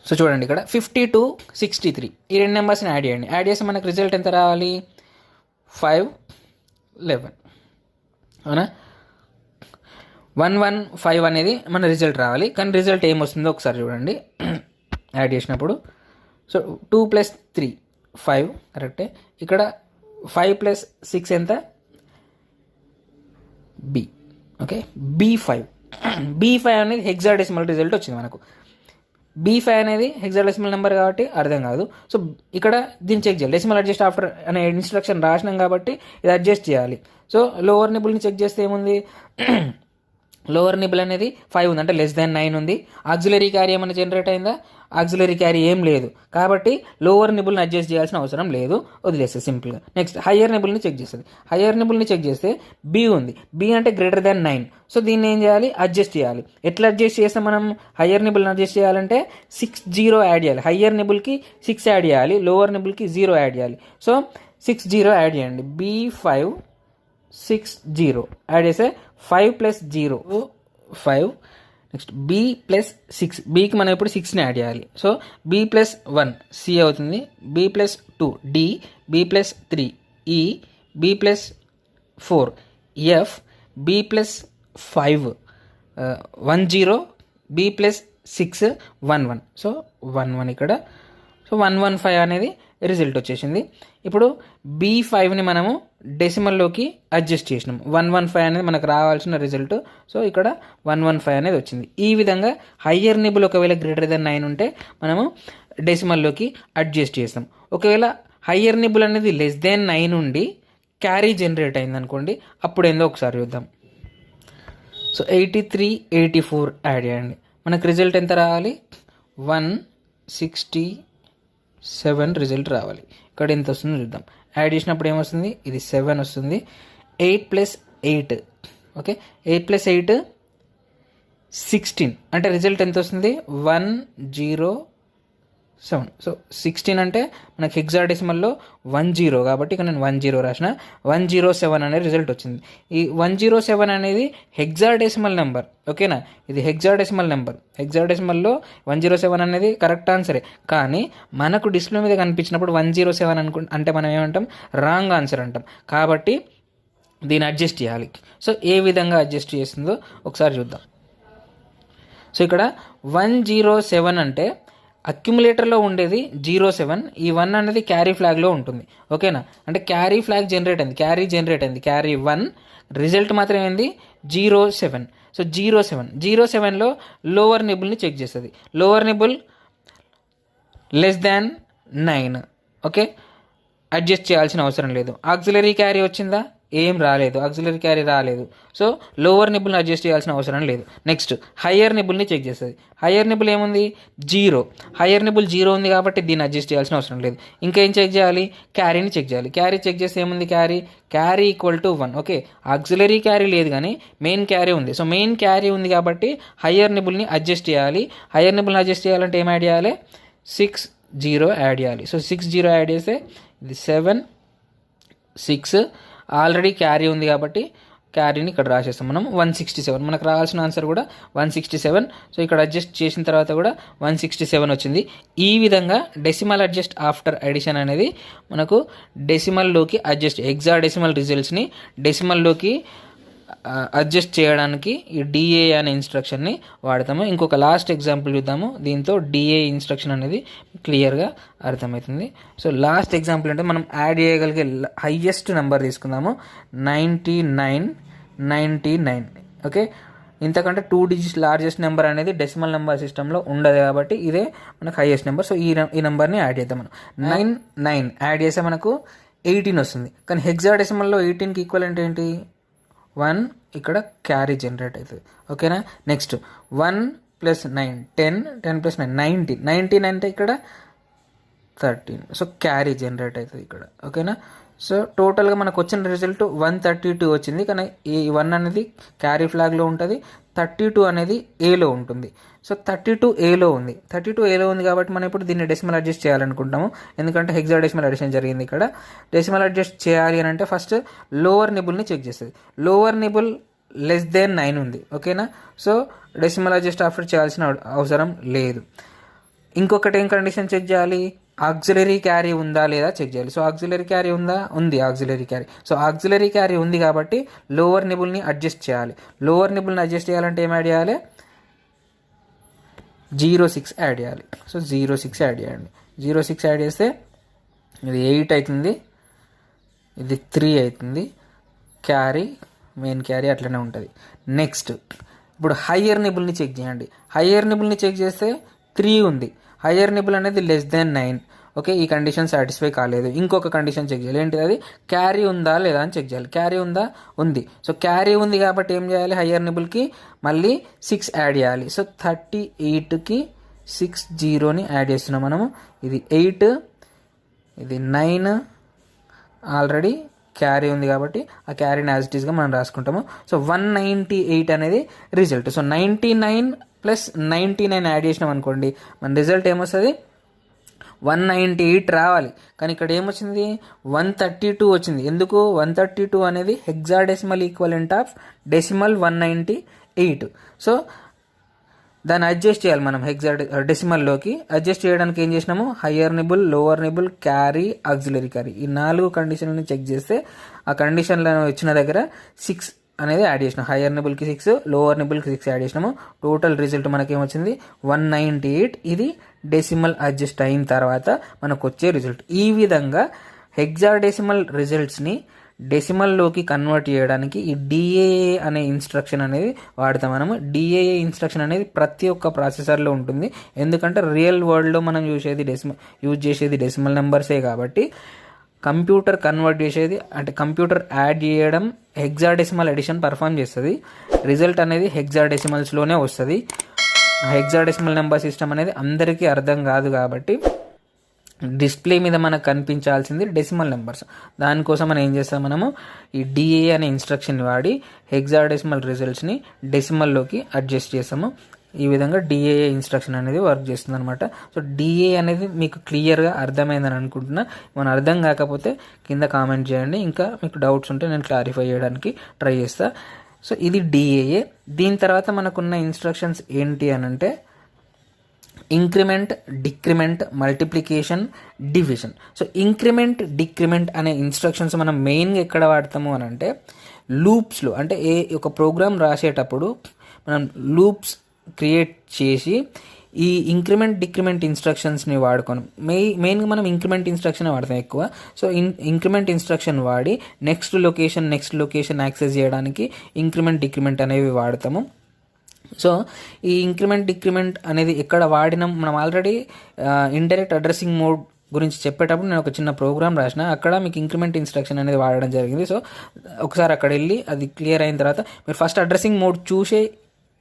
సో చూడండి, ఇక్కడ 52 63 ఈ 2 నెంబర్స్ని యాడ్ చేయండి. యాడ్ చేస్తే మనకు రిజల్ట్ ఎంత రావాలి 5 11, అవునా. 115 అనేది మన రిజల్ట్ రావాలి, కానీ రిజల్ట్ ఏమొస్తుందో ఒకసారి చూడండి యాడ్ చేసినప్పుడు. సో 2 + 3 5 కరెక్టే. ఇక్కడ 5 + 6 ఎంత బి. Okay, B5. B5 అనేది హెక్సాడెసిమల్ రిజల్ట్ వచ్చింది మనకు. B5 అనేది హెక్సాడెసిమల్ నెంబర్ కాబట్టి అర్థం కాదు. సో ఇక్కడ దీన్ని చెక్ చేయాలి. డెసిమల్ అడ్జస్ట్ ఆఫ్టర్ అనే ఇన్స్ట్రక్షన్ రాసినాం కాబట్టి ఇది అడ్జస్ట్ చేయాలి. సో లోవర్ నిబుల్ని చెక్ చేస్తే ఏముంది, లోవర్ నిబుల్ అనేది 5 ఉంది, అంటే <9 ఉంది. ఆక్సిలరీ క్యారీ ఏమైనా జనరేట్ అయిందా, ఆక్సిలరీ క్యారీ ఏం లేదు, కాబట్టి లోవర్ నిబుల్ని అడ్జస్ట్ చేయాల్సిన అవసరం లేదు, వదిలేస్తే సింపుల్గా. నెక్స్ట్ హయ్యర్ నిబుల్ని చెక్ చేస్తుంది. హయ్యర్ నిబుల్ని చెక్ చేస్తే బి ఉంది. బి అంటే <9. సో దీన్ని ఏం చేయాలి, అడ్జస్ట్ చేయాలి. ఎట్లా అడ్జస్ట్ చేస్తే మనం హయ్యర్ నిబుల్ని అడ్జస్ట్ చేయాలంటే 60 యాడ్ చేయాలి. హయ్యర్ నిబుల్కి 6 యాడ్ చేయాలి, లోవర్ నిబుల్కి 0 యాడ్ చేయాలి. సో 60 యాడ్ చేయండి. B5 60 యాడ్ చేస్తే 5 + 0 5. నెక్స్ట్ B + 6, బీకి మనం ఇప్పుడు 6ని యాడ్ చేయాలి. సో B + 1 C అవుతుంది, B + 2 D, B + 3 E, B + 4 F, B + 5 10, B + 6 11. So 11 ఇక్కడ. సో 115 అనేది రిజల్ట్ వచ్చేసింది. ఇప్పుడు B5ని మనము డెసిమల్లోకి అడ్జస్ట్ చేసినాం. 115 అనేది మనకు రావాల్సిన రిజల్ట్. సో ఇక్కడ 115 అనేది వచ్చింది. ఈ విధంగా హయ్యర్ నిబుల్ ఒకవేళ గ్రేటర్ దెన్ 9 ఉంటే మనము డెసిమల్లోకి అడ్జస్ట్ చేస్తాం. ఒకవేళ హయ్యర్ నిబుల్ అనేది లెస్ దెన్ 9 ఉండి క్యారీ జనరేట్ అయింది అనుకోండి, అప్పుడు ఏందో ఒకసారి చూద్దాం. సో 83, 84 యాడ్ చేయండి. మనకు రిజల్ట్ ఎంత రావాలి? 167 రిజల్ట్ రావాలి. ఇక్కడ ఎంత వస్తుందో చూద్దాం. యాడ్ చేసినప్పుడు ఏమొస్తుంది? ఇది 7 వస్తుంది. 8 + 8 ఓకే, 8 + 8 16 అంటే రిజల్ట్ ఎంత వస్తుంది? 107. సో 16 అంటే మనకి హెక్సాడెసిమల్లో 10 కాబట్టి ఇక్కడ నేను 10 రాసిన. 107 అనే రిజల్ట్ వచ్చింది. ఈ 107 అనేది హెక్సాడెసిమల్ నెంబర్, ఓకేనా? ఇది హెక్సాడెసిమల్ నెంబర్. హెక్సాడెసిమల్లో 107 అనేది కరెక్ట్ ఆన్సరే. కానీ మనకు డిస్ప్లే మీద కనిపించినప్పుడు 107 అంటే మనం ఏమంటాం? రాంగ్ ఆన్సర్ అంటాం. కాబట్టి దీన్ని అడ్జస్ట్ చేయాలి. సో ఏ విధంగా అడ్జస్ట్ చేస్తుందో ఒకసారి చూద్దాం. సో ఇక్కడ 107 అంటే అక్యుములేటర్లో ఉండేది 07, ఈ 1 అనేది క్యారీ ఫ్లాగ్లో ఉంటుంది, ఓకేనా? అంటే క్యారీ ఫ్లాగ్ జనరేట్ అయింది, క్యారీ జనరేట్ అయింది, క్యారీ 1, రిజల్ట్ మాత్రం ఏంది? 07. సో 07లో లోవర్ నిబుల్ని చెక్ చేస్తుంది. Lower nibble less than 9, okay, adjust చేయాల్సిన అవసరం లేదు. ఆక్సిలరీ క్యారీ వచ్చిందా? ఏం రాలేదు, ఆక్సిలరీ క్యారీ రాలేదు. సో లోవర్ నిబుల్ని అడ్జస్ట్ చేయాల్సిన అవసరం లేదు. నెక్స్ట్ హయ్యర్ నిబుల్ని చెక్ చేస్తుంది. హయ్యర్ నిబుల్ ఏముంది? 0. హయ్యర్ నిబుల్ 0 ఉంది కాబట్టి దీన్ని అడ్జస్ట్ చేయాల్సిన అవసరం లేదు. ఇంకా ఏం చెక్ చేయాలి? క్యారీని చెక్ చేయాలి. క్యారీ చెక్ చేస్తే ఏముంది? Carry equal to 1, okay. Auxiliary carry లేదు కానీ మెయిన్ క్యారీ ఉంది. సో మెయిన్ క్యారీ ఉంది కాబట్టి హయ్యర్ నిబుల్ని అడ్జస్ట్ చేయాలి. హయ్యర్ నిబుల్ని అడ్జస్ట్ చేయాలంటే ఏం యాడ్ చేయాలి? 60 యాడ్ చేయాలి. సో 60 యాడ్ చేస్తే ఇది 7, 6 ఆల్రెడీ క్యారీ ఉంది కాబట్టి క్యారీని ఇక్కడ రాసేస్తాం మనం. 167 మనకు రావాల్సిన ఆన్సర్ కూడా 167. సో ఇక్కడ అడ్జస్ట్ చేసిన తర్వాత కూడా 167 వచ్చింది. ఈ విధంగా డెసిమల్ అడ్జస్ట్ ఆఫ్టర్ అడిషన్ అనేది మనకు డెసిమల్లోకి అడ్జస్ట్, హెక్సాడెసిమల్ రిజల్ట్స్ని డెసిమల్లోకి అడ్జస్ట్ చేయడానికి ఈ డిఏ అనే ఇన్స్ట్రక్షన్ని వాడతాము. ఇంకొక లాస్ట్ ఎగ్జాంపుల్ చూద్దాము. దీంతో డిఏ ఇన్స్ట్రక్షన్ అనేది క్లియర్గా అర్థమవుతుంది. సో లాస్ట్ ఎగ్జాంపుల్ అంటే మనం యాడ్ చేయగలిగే హైయెస్ట్ నెంబర్ తీసుకుందాము, 99. ఓకే, ఇంతకంటే 2 డిజిట్స్ లార్జెస్ట్ నెంబర్ అనేది డెసిమల్ నెంబర్ సిస్టంలో ఉండదు కాబట్టి ఇదే మనకు హైయెస్ట్ నెంబర్. సో ఈ నెంబర్ని యాడ్ చేద్దాం మనం. 9 యాడ్ చేస్తే మనకు 18 వస్తుంది. కానీ హెక్సాడెసిమల్లో 18కి ఈక్వల్ ఏంటి? 1 ఇక్కడ క్యారీ జనరేట్ అవుతుంది, ఓకేనా? నెక్స్ట్ 1 + 9 10 + 9 19 అంటే ఇక్కడ 13. సో క్యారీ జనరేట్ అవుతుంది ఇక్కడ, ఓకేనా? సో టోటల్గా మనకు వచ్చిన రిజల్ట్ 132 వచ్చింది. కానీ ఈ 1 అనేది క్యారీ ఫ్లాగ్లో ఉంటుంది, 32 అనేది ఏలో ఉంటుంది. సో 32 ఏలో ఉంది. 32 ఏలో ఉంది కాబట్టి మనం ఇప్పుడు దీన్ని డెసిమల్ అడ్జస్ట్ చేయాలనుకుంటాము. ఎందుకంటే హెక్సాడెసిమల్ అడిషన్ జరిగింది ఇక్కడ. డెసిమల్ అడ్జస్ట్ చేయాలి అని అంటే ఫస్ట్ లోవర్ నిబుల్ని చెక్ చేస్తుంది. లోవర్ నిబుల్ లెస్ దెన్ 9 ఉంది, ఓకేనా? సో డెసిమల్ అడ్జస్ట్ ఆఫ్టర్ చేయాల్సిన అవసరం లేదు. ఇంకొకటి ఏం కండిషన్ చెక్ చేయాలి? ఆక్సిలరీ క్యారీ ఉందా లేదా చెక్ చేయాలి. సో ఆక్సిలరీ క్యారీ ఉందా? ఉంది auxiliary carry. So auxiliary carry ఉంది కాబట్టి లోవర్ నిబుల్ని అడ్జస్ట్ చేయాలి. లోవర్ నిబుల్ని అడ్జస్ట్ చేయాలంటే ఏం యాడ్ చేయాలి? 06 యాడ్ చేయాలి. సో 06 యాడ్ చేయండి. 06 యాడ్ చేస్తే ఇది 8 అవుతుంది, ఇది 3 అవుతుంది. క్యారీ మెయిన్ క్యారీ అట్లనే ఉంటుంది. నెక్స్ట్ ఇప్పుడు హయ్యర్ నిబుల్ని చెక్ చేయండి. హయ్యర్ నిబుల్ని చెక్ చేస్తే 3 ఉంది. హయ్యర్ నిబుల్ అనేది లెస్ దెన్ 9, ఓకే. ఈ కండిషన్ సాటిస్ఫై కాలేదు. ఇంకొక కండిషన్ చెక్ చేయాలి. ఏంటిది? అది క్యారీ ఉందా లేదా అని చెక్ చేయాలి. క్యారీ ఉందా? ఉంది. సో క్యారీ ఉంది కాబట్టి ఏం చేయాలి? హయ్యర్ నిబుల్కి మళ్ళీ 6 యాడ్ చేయాలి. సో 38కి 60ని యాడ్ చేస్తున్నాం మనము. ఇది 8, ఇది 9, ఆల్రెడీ క్యారీ ఉంది కాబట్టి ఆ క్యారీని యాజ్ ఇట్ ఈస్గా మనం రాసుకుంటాము. సో 198 అనేది రిజల్ట్. సో 99 + 99 యాడ్ చేసినాం అనుకోండి, మన రిజల్ట్ ఏమొస్తుంది? 198 రావాలి. కానీ ఇక్కడ ఏమొచ్చింది? 132 వచ్చింది. ఎందుకు? 132 అనేది hexadecimal equivalent of decimal 198. So దాన్ని అడ్జస్ట్ చేయాలి మనం డెసిమల్లోకి. అడ్జస్ట్ చేయడానికి ఏం చేసినాము? Higher nibble, lower nibble, carry, auxiliary carry, ఈ 4 కండిషన్లను చెక్ చేస్తే ఆ కండిషన్లను ఇచ్చిన దగ్గర 6 అనేది యాడ్ చేసినాం. హయ్యర్ నిబుల్కి 6, లోవర్ నిబుల్కి 6 యాడ్ చేసినాము. టోటల్ రిజల్ట్ మనకేమొచ్చింది? 198. ఇది డెసిమల్ అడ్జస్ట్ అయిన తర్వాత మనకు వచ్చే రిజల్ట్. ఈ విధంగా హెక్సాడెసిమల్ రిజల్ట్స్ని డెసిమల్లోకి కన్వర్ట్ చేయడానికి ఈ డిఏఏ అనే ఇన్స్ట్రక్షన్ అనేది వాడతాం. మనము డిఏఏ ఇన్స్ట్రక్షన్ అనేది ప్రతి ఒక్క ప్రాసెసర్లో ఉంటుంది. ఎందుకంటే రియల్ వరల్డ్లో మనం యూజ్ చేసేది డెసిమల్ నెంబర్సే కాబట్టి కంప్యూటర్ కన్వర్ట్ చేసేది అంటే కంప్యూటర్ యాడ్ చేయడం హెక్సాడెసిమల్ ఎడిషన్ పర్ఫామ్ చేస్తుంది. రిజల్ట్ అనేది హెక్సాడెసిమల్స్లోనే వస్తుంది. హెక్సాడెసిమల్ నెంబర్ సిస్టమ్ అనేది అందరికీ అర్థం కాదు కాబట్టి డిస్ప్లే మీద మనకు కనిపించాల్సింది డెసిమల్ నెంబర్స్. దానికోసం మనం ఏం చేస్తాం, మనము ఈ డిఏ అనే ఇన్స్ట్రక్షన్ వాడి హెక్సాడెసిమల్ రిజల్ట్స్ని డెసిమల్లోకి అడ్జస్ట్ చేస్తాము. ఈ విధంగా డిఏఏ ఇన్స్ట్రక్షన్ అనేది వర్క్ చేస్తుంది అనమాట. సో డిఏ అనేది మీకు క్లియర్గా అర్థమైందని అనుకుంటున్నా. మన అర్థం కాకపోతే కింద కామెంట్ చేయండి. ఇంకా మీకు డౌట్స్ ఉంటే నేను క్లారిఫై చేయడానికి ట్రై చేస్తాను. సో ఇది డిఏఏ. దీని తర్వాత మనకున్న ఇన్స్ట్రక్షన్స్ ఏంటి అని అంటే increment, decrement, multiplication, division. So increment, decrement అనే ఇన్స్ట్రక్షన్స్ మనం మెయిన్గా ఎక్కడ వాడతాము అని అంటే లూప్స్లో. అంటే ఒక ప్రోగ్రామ్ రాసేటప్పుడు మనం లూప్స్ క్రియేట్ చేసి ఈ ఇంక్రిమెంట్, డిక్రిమెంట్ ఇన్స్ట్రక్షన్స్ని వాడుకోను. మెయిన్గా మనం ఇంక్రిమెంట్ ఇన్స్ట్రక్షన్ వాడతాం ఎక్కువ. సో ఇంక్రిమెంట్ ఇన్స్ట్రక్షన్ వాడి నెక్స్ట్ లొకేషన్ యాక్సెస్ చేయడానికి ఇంక్రిమెంట్, డిక్రిమెంట్ అనేవి వాడతాము. సో ఈ ఇంక్రిమెంట్, డిక్రిమెంట్ అనేది ఎక్కడ వాడినాం, మనం ఆల్రెడీ ఇండైరెక్ట్ అడ్రసింగ్ మోడ్ గురించి చెప్పేటప్పుడు నేను ఒక చిన్న ప్రోగ్రామ్ రాసిన, అక్కడ మీకు ఇంక్రిమెంట్ ఇన్స్ట్రక్షన్ అనేది వాడడం జరిగింది. సో ఒకసారి అక్కడ వెళ్ళి అది క్లియర్ అయిన తర్వాత మీరు ఫస్ట్ అడ్రసింగ్ మోడ్ చూసే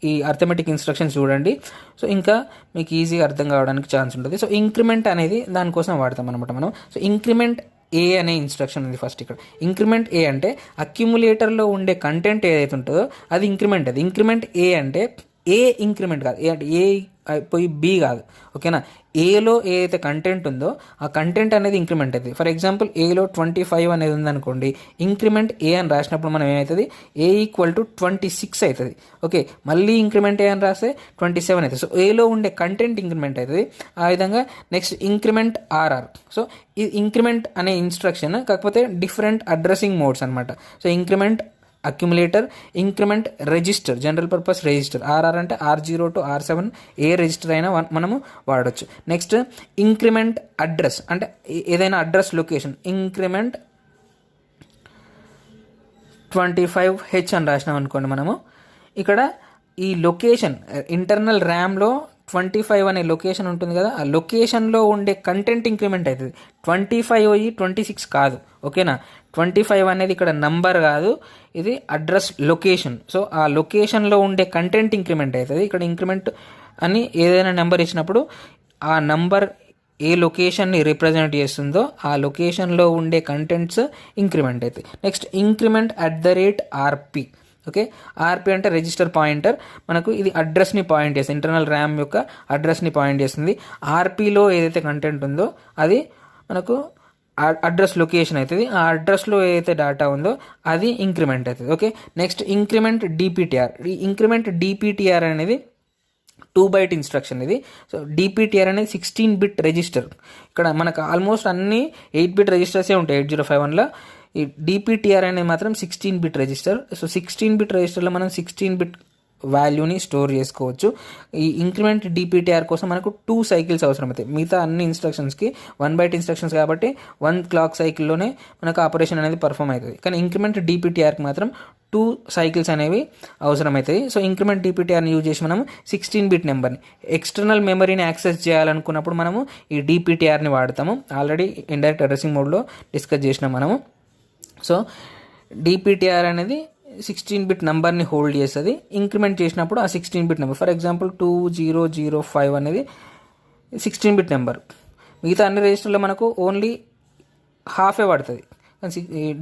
ఈ అర్థమెటిక్ ఇన్స్ట్రక్షన్స్ చూడండి. సో ఇంకా మీకు ఈజీగా అర్థం కావడానికి ఛాన్స్ ఉంటుంది. సో ఇంక్రిమెంట్ అనేది దానికోసం వాడతాం అనమాట మనం. సో ఇంక్రిమెంట్ ఏ అనే ఇన్స్ట్రక్షన్ ఉంది ఫస్ట్. ఇక్కడ ఇంక్రిమెంట్ ఏ అంటే అక్యుములేటర్లో ఉండే కంటెంట్ ఏదైతే ఉంటుందో అది ఇంక్రిమెంట్. అది ఇంక్రిమెంట్ ఏ అంటే ఏ ఇంక్రిమెంట్ కాదు, ఏ అంటే ఏ పోయి బి కాదు, ఓకేనా. ఏలో ఏదైతే కంటెంట్ ఉందో ఆ కంటెంట్ అనేది ఇంక్రిమెంట్ అవుతుంది. ఫర్ ఎగ్జాంపుల్ ఏలో 25 అనేది ఉందనుకోండి, ఇంక్రిమెంట్ ఏ అని రాసినప్పుడు మనం ఏమవుతుంది, ఏ ఈక్వల్ టు 26 అవుతుంది. ఓకే, మళ్ళీ ఇంక్రిమెంట్ ఏ అని రాస్తే 27 అవుతుంది. సో ఏలో ఉండే కంటెంట్ ఇంక్రిమెంట్ అవుతుంది. ఆ విధంగా నెక్స్ట్ ఇంక్రిమెంట్ ఆర్ఆర్. సో ఇది ఇంక్రిమెంట్ అనే ఇన్స్ట్రక్షన్, కాకపోతే డిఫరెంట్ అడ్రసింగ్ మోడ్స్ అనమాట. So increment accumulator, increment register, general purpose register. RR అంటే R0 to R7 A register అయినా మనము వాడచ్చు. నెక్స్ట్ ఇంక్రిమెంట్ అడ్రస్ అంటే ఏదైనా అడ్రస్ లొకేషన్. ఇంక్రిమెంట్ 25H అని రాసినాం అనుకోండి, మనము ఇక్కడ ఈ లొకేషన్ ఇంటర్నల్ ర్యామ్లో 25 అనే లొకేషన్ ఉంటుంది కదా, ఆ లొకేషన్లో ఉండే కంటెంట్ ఇంక్రిమెంట్ అవుతుంది. 25 అయ్యి 26 కాదు, ఓకేనా. 25 అనేది ఇక్కడ నంబర్ కాదు, ఇది అడ్రస్ లొకేషన్. సో ఆ లొకేషన్లో ఉండే కంటెంట్ ఇంక్రిమెంట్ అవుతుంది. ఇక్కడ ఇంక్రిమెంట్ అని ఏదైనా నెంబర్ ఇచ్చినప్పుడు ఆ నంబర్ ఏ లొకేషన్ని రిప్రజెంట్ చేస్తుందో ఆ లొకేషన్లో ఉండే కంటెంట్స్ ఇంక్రిమెంట్ అవుతాయి. Next increment @RP. ఓకే, ఆర్పి అంటే రిజిస్టర్ పాయింటర్. మనకు ఇది అడ్రస్ని పాయింట్ చేస్తుంది, ఇంటర్నల్ ర్యామ్ యొక్క అడ్రస్ని పాయింట్ చేస్తుంది. ఆర్పీలో ఏదైతే కంటెంట్ ఉందో అది మనకు అడ్రస్ లొకేషన్ అవుతుంది. ఆ అడ్రస్లో ఏదైతే డేటా ఉందో అది ఇంక్రిమెంట్ అవుతుంది. Okay, next increment DPTR. ఈ ఇంక్రిమెంట్ DPTR అనేది 2 byte ఇన్స్ట్రక్షన్ ఇది. సో DPTR అనేది 16 bit రిజిస్టర్. ఇక్కడ మనకు ఆల్మోస్ట్ అన్ని 8 bit రిజిస్టర్సే ఉంటాయి 8051లో. ఈ DPTR అనేది మాత్రం 16 bit రిజిస్టర్. సో 16 bit రిజిస్టర్లో మనం 16 bit వాల్యూని స్టోర్ చేసుకోవచ్చు. ఈ ఇంక్రిమెంట్ DPTR కోసం మనకు 2 cycles అవసరం అవుతాయి. మిగతా అన్ని ఇన్స్ట్రక్షన్స్కి 1 byte ఇన్స్ట్రక్షన్స్ కాబట్టి 1 clock cycleలోనే మనకు ఆపరేషన్ అనేది పర్ఫామ్ అవుతుంది. కానీ ఇంక్రిమెంట్ DPTRకి మాత్రం 2 cycles అనేవి అవసరమవుతాయి. సో ఇంక్రిమెంట్ DPTRని యూజ్ చేసి మనము 16 bit నెంబర్ని ఎక్స్టర్నల్ మెమరీని యాక్సెస్ చేయాలనుకున్నప్పుడు మనము ఈ DPTRని వాడతాము. ఆల్రెడీ ఇండైరెక్ట్ అడ్రసింగ్ మోడ్లో డిస్కస్ చేసినాం మనము. సో DPTR అనేది 16 bit నెంబర్ని హోల్డ్ చేస్తుంది. ఇంక్రిమెంట్ చేసినప్పుడు ఆ 16 bit నెంబర్, ఫర్ ఎగ్జాంపుల్ 2005 అనేది 16 bit నెంబర్. మిగతా అన్ని రిజిస్టర్లో మనకు ఓన్లీ హాఫే పడుతుంది.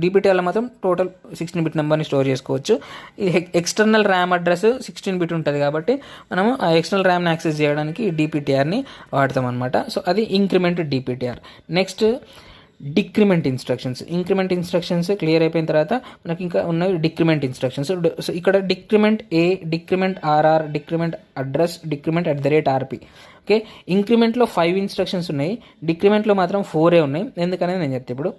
DPTRలో మాత్రం టోటల్ 16 bit నెంబర్ని స్టోర్ చేసుకోవచ్చు. ఈ ఎక్స్టర్నల్ ర్యామ్ అడ్రస్ 16 bit ఉంటుంది కాబట్టి మనము ఆ ఎక్స్టర్నల్ ర్యామ్ని యాక్సెస్ చేయడానికి DPTRని వాడతాం అనమాట. సో అది increment DPTR. Next decrement instructions. Increment instructions clear అయిపోయిన తర్వాత మనకి ఇంకా ఉన్నవి డిక్రిమెంట్ ఇన్స్ట్రక్షన్స్. సో ఇక్కడ decrement A, decrement RR, decrement address, decrement @RP. Okay, ఇంక్రిమెంట్లో 5 ఇన్స్ట్రక్షన్స్ ఉన్నాయి, డిక్రిమెంట్లో మాత్రం 4 ఉన్నాయి. ఎందుకనేది నేను చెప్తే ఇప్పుడు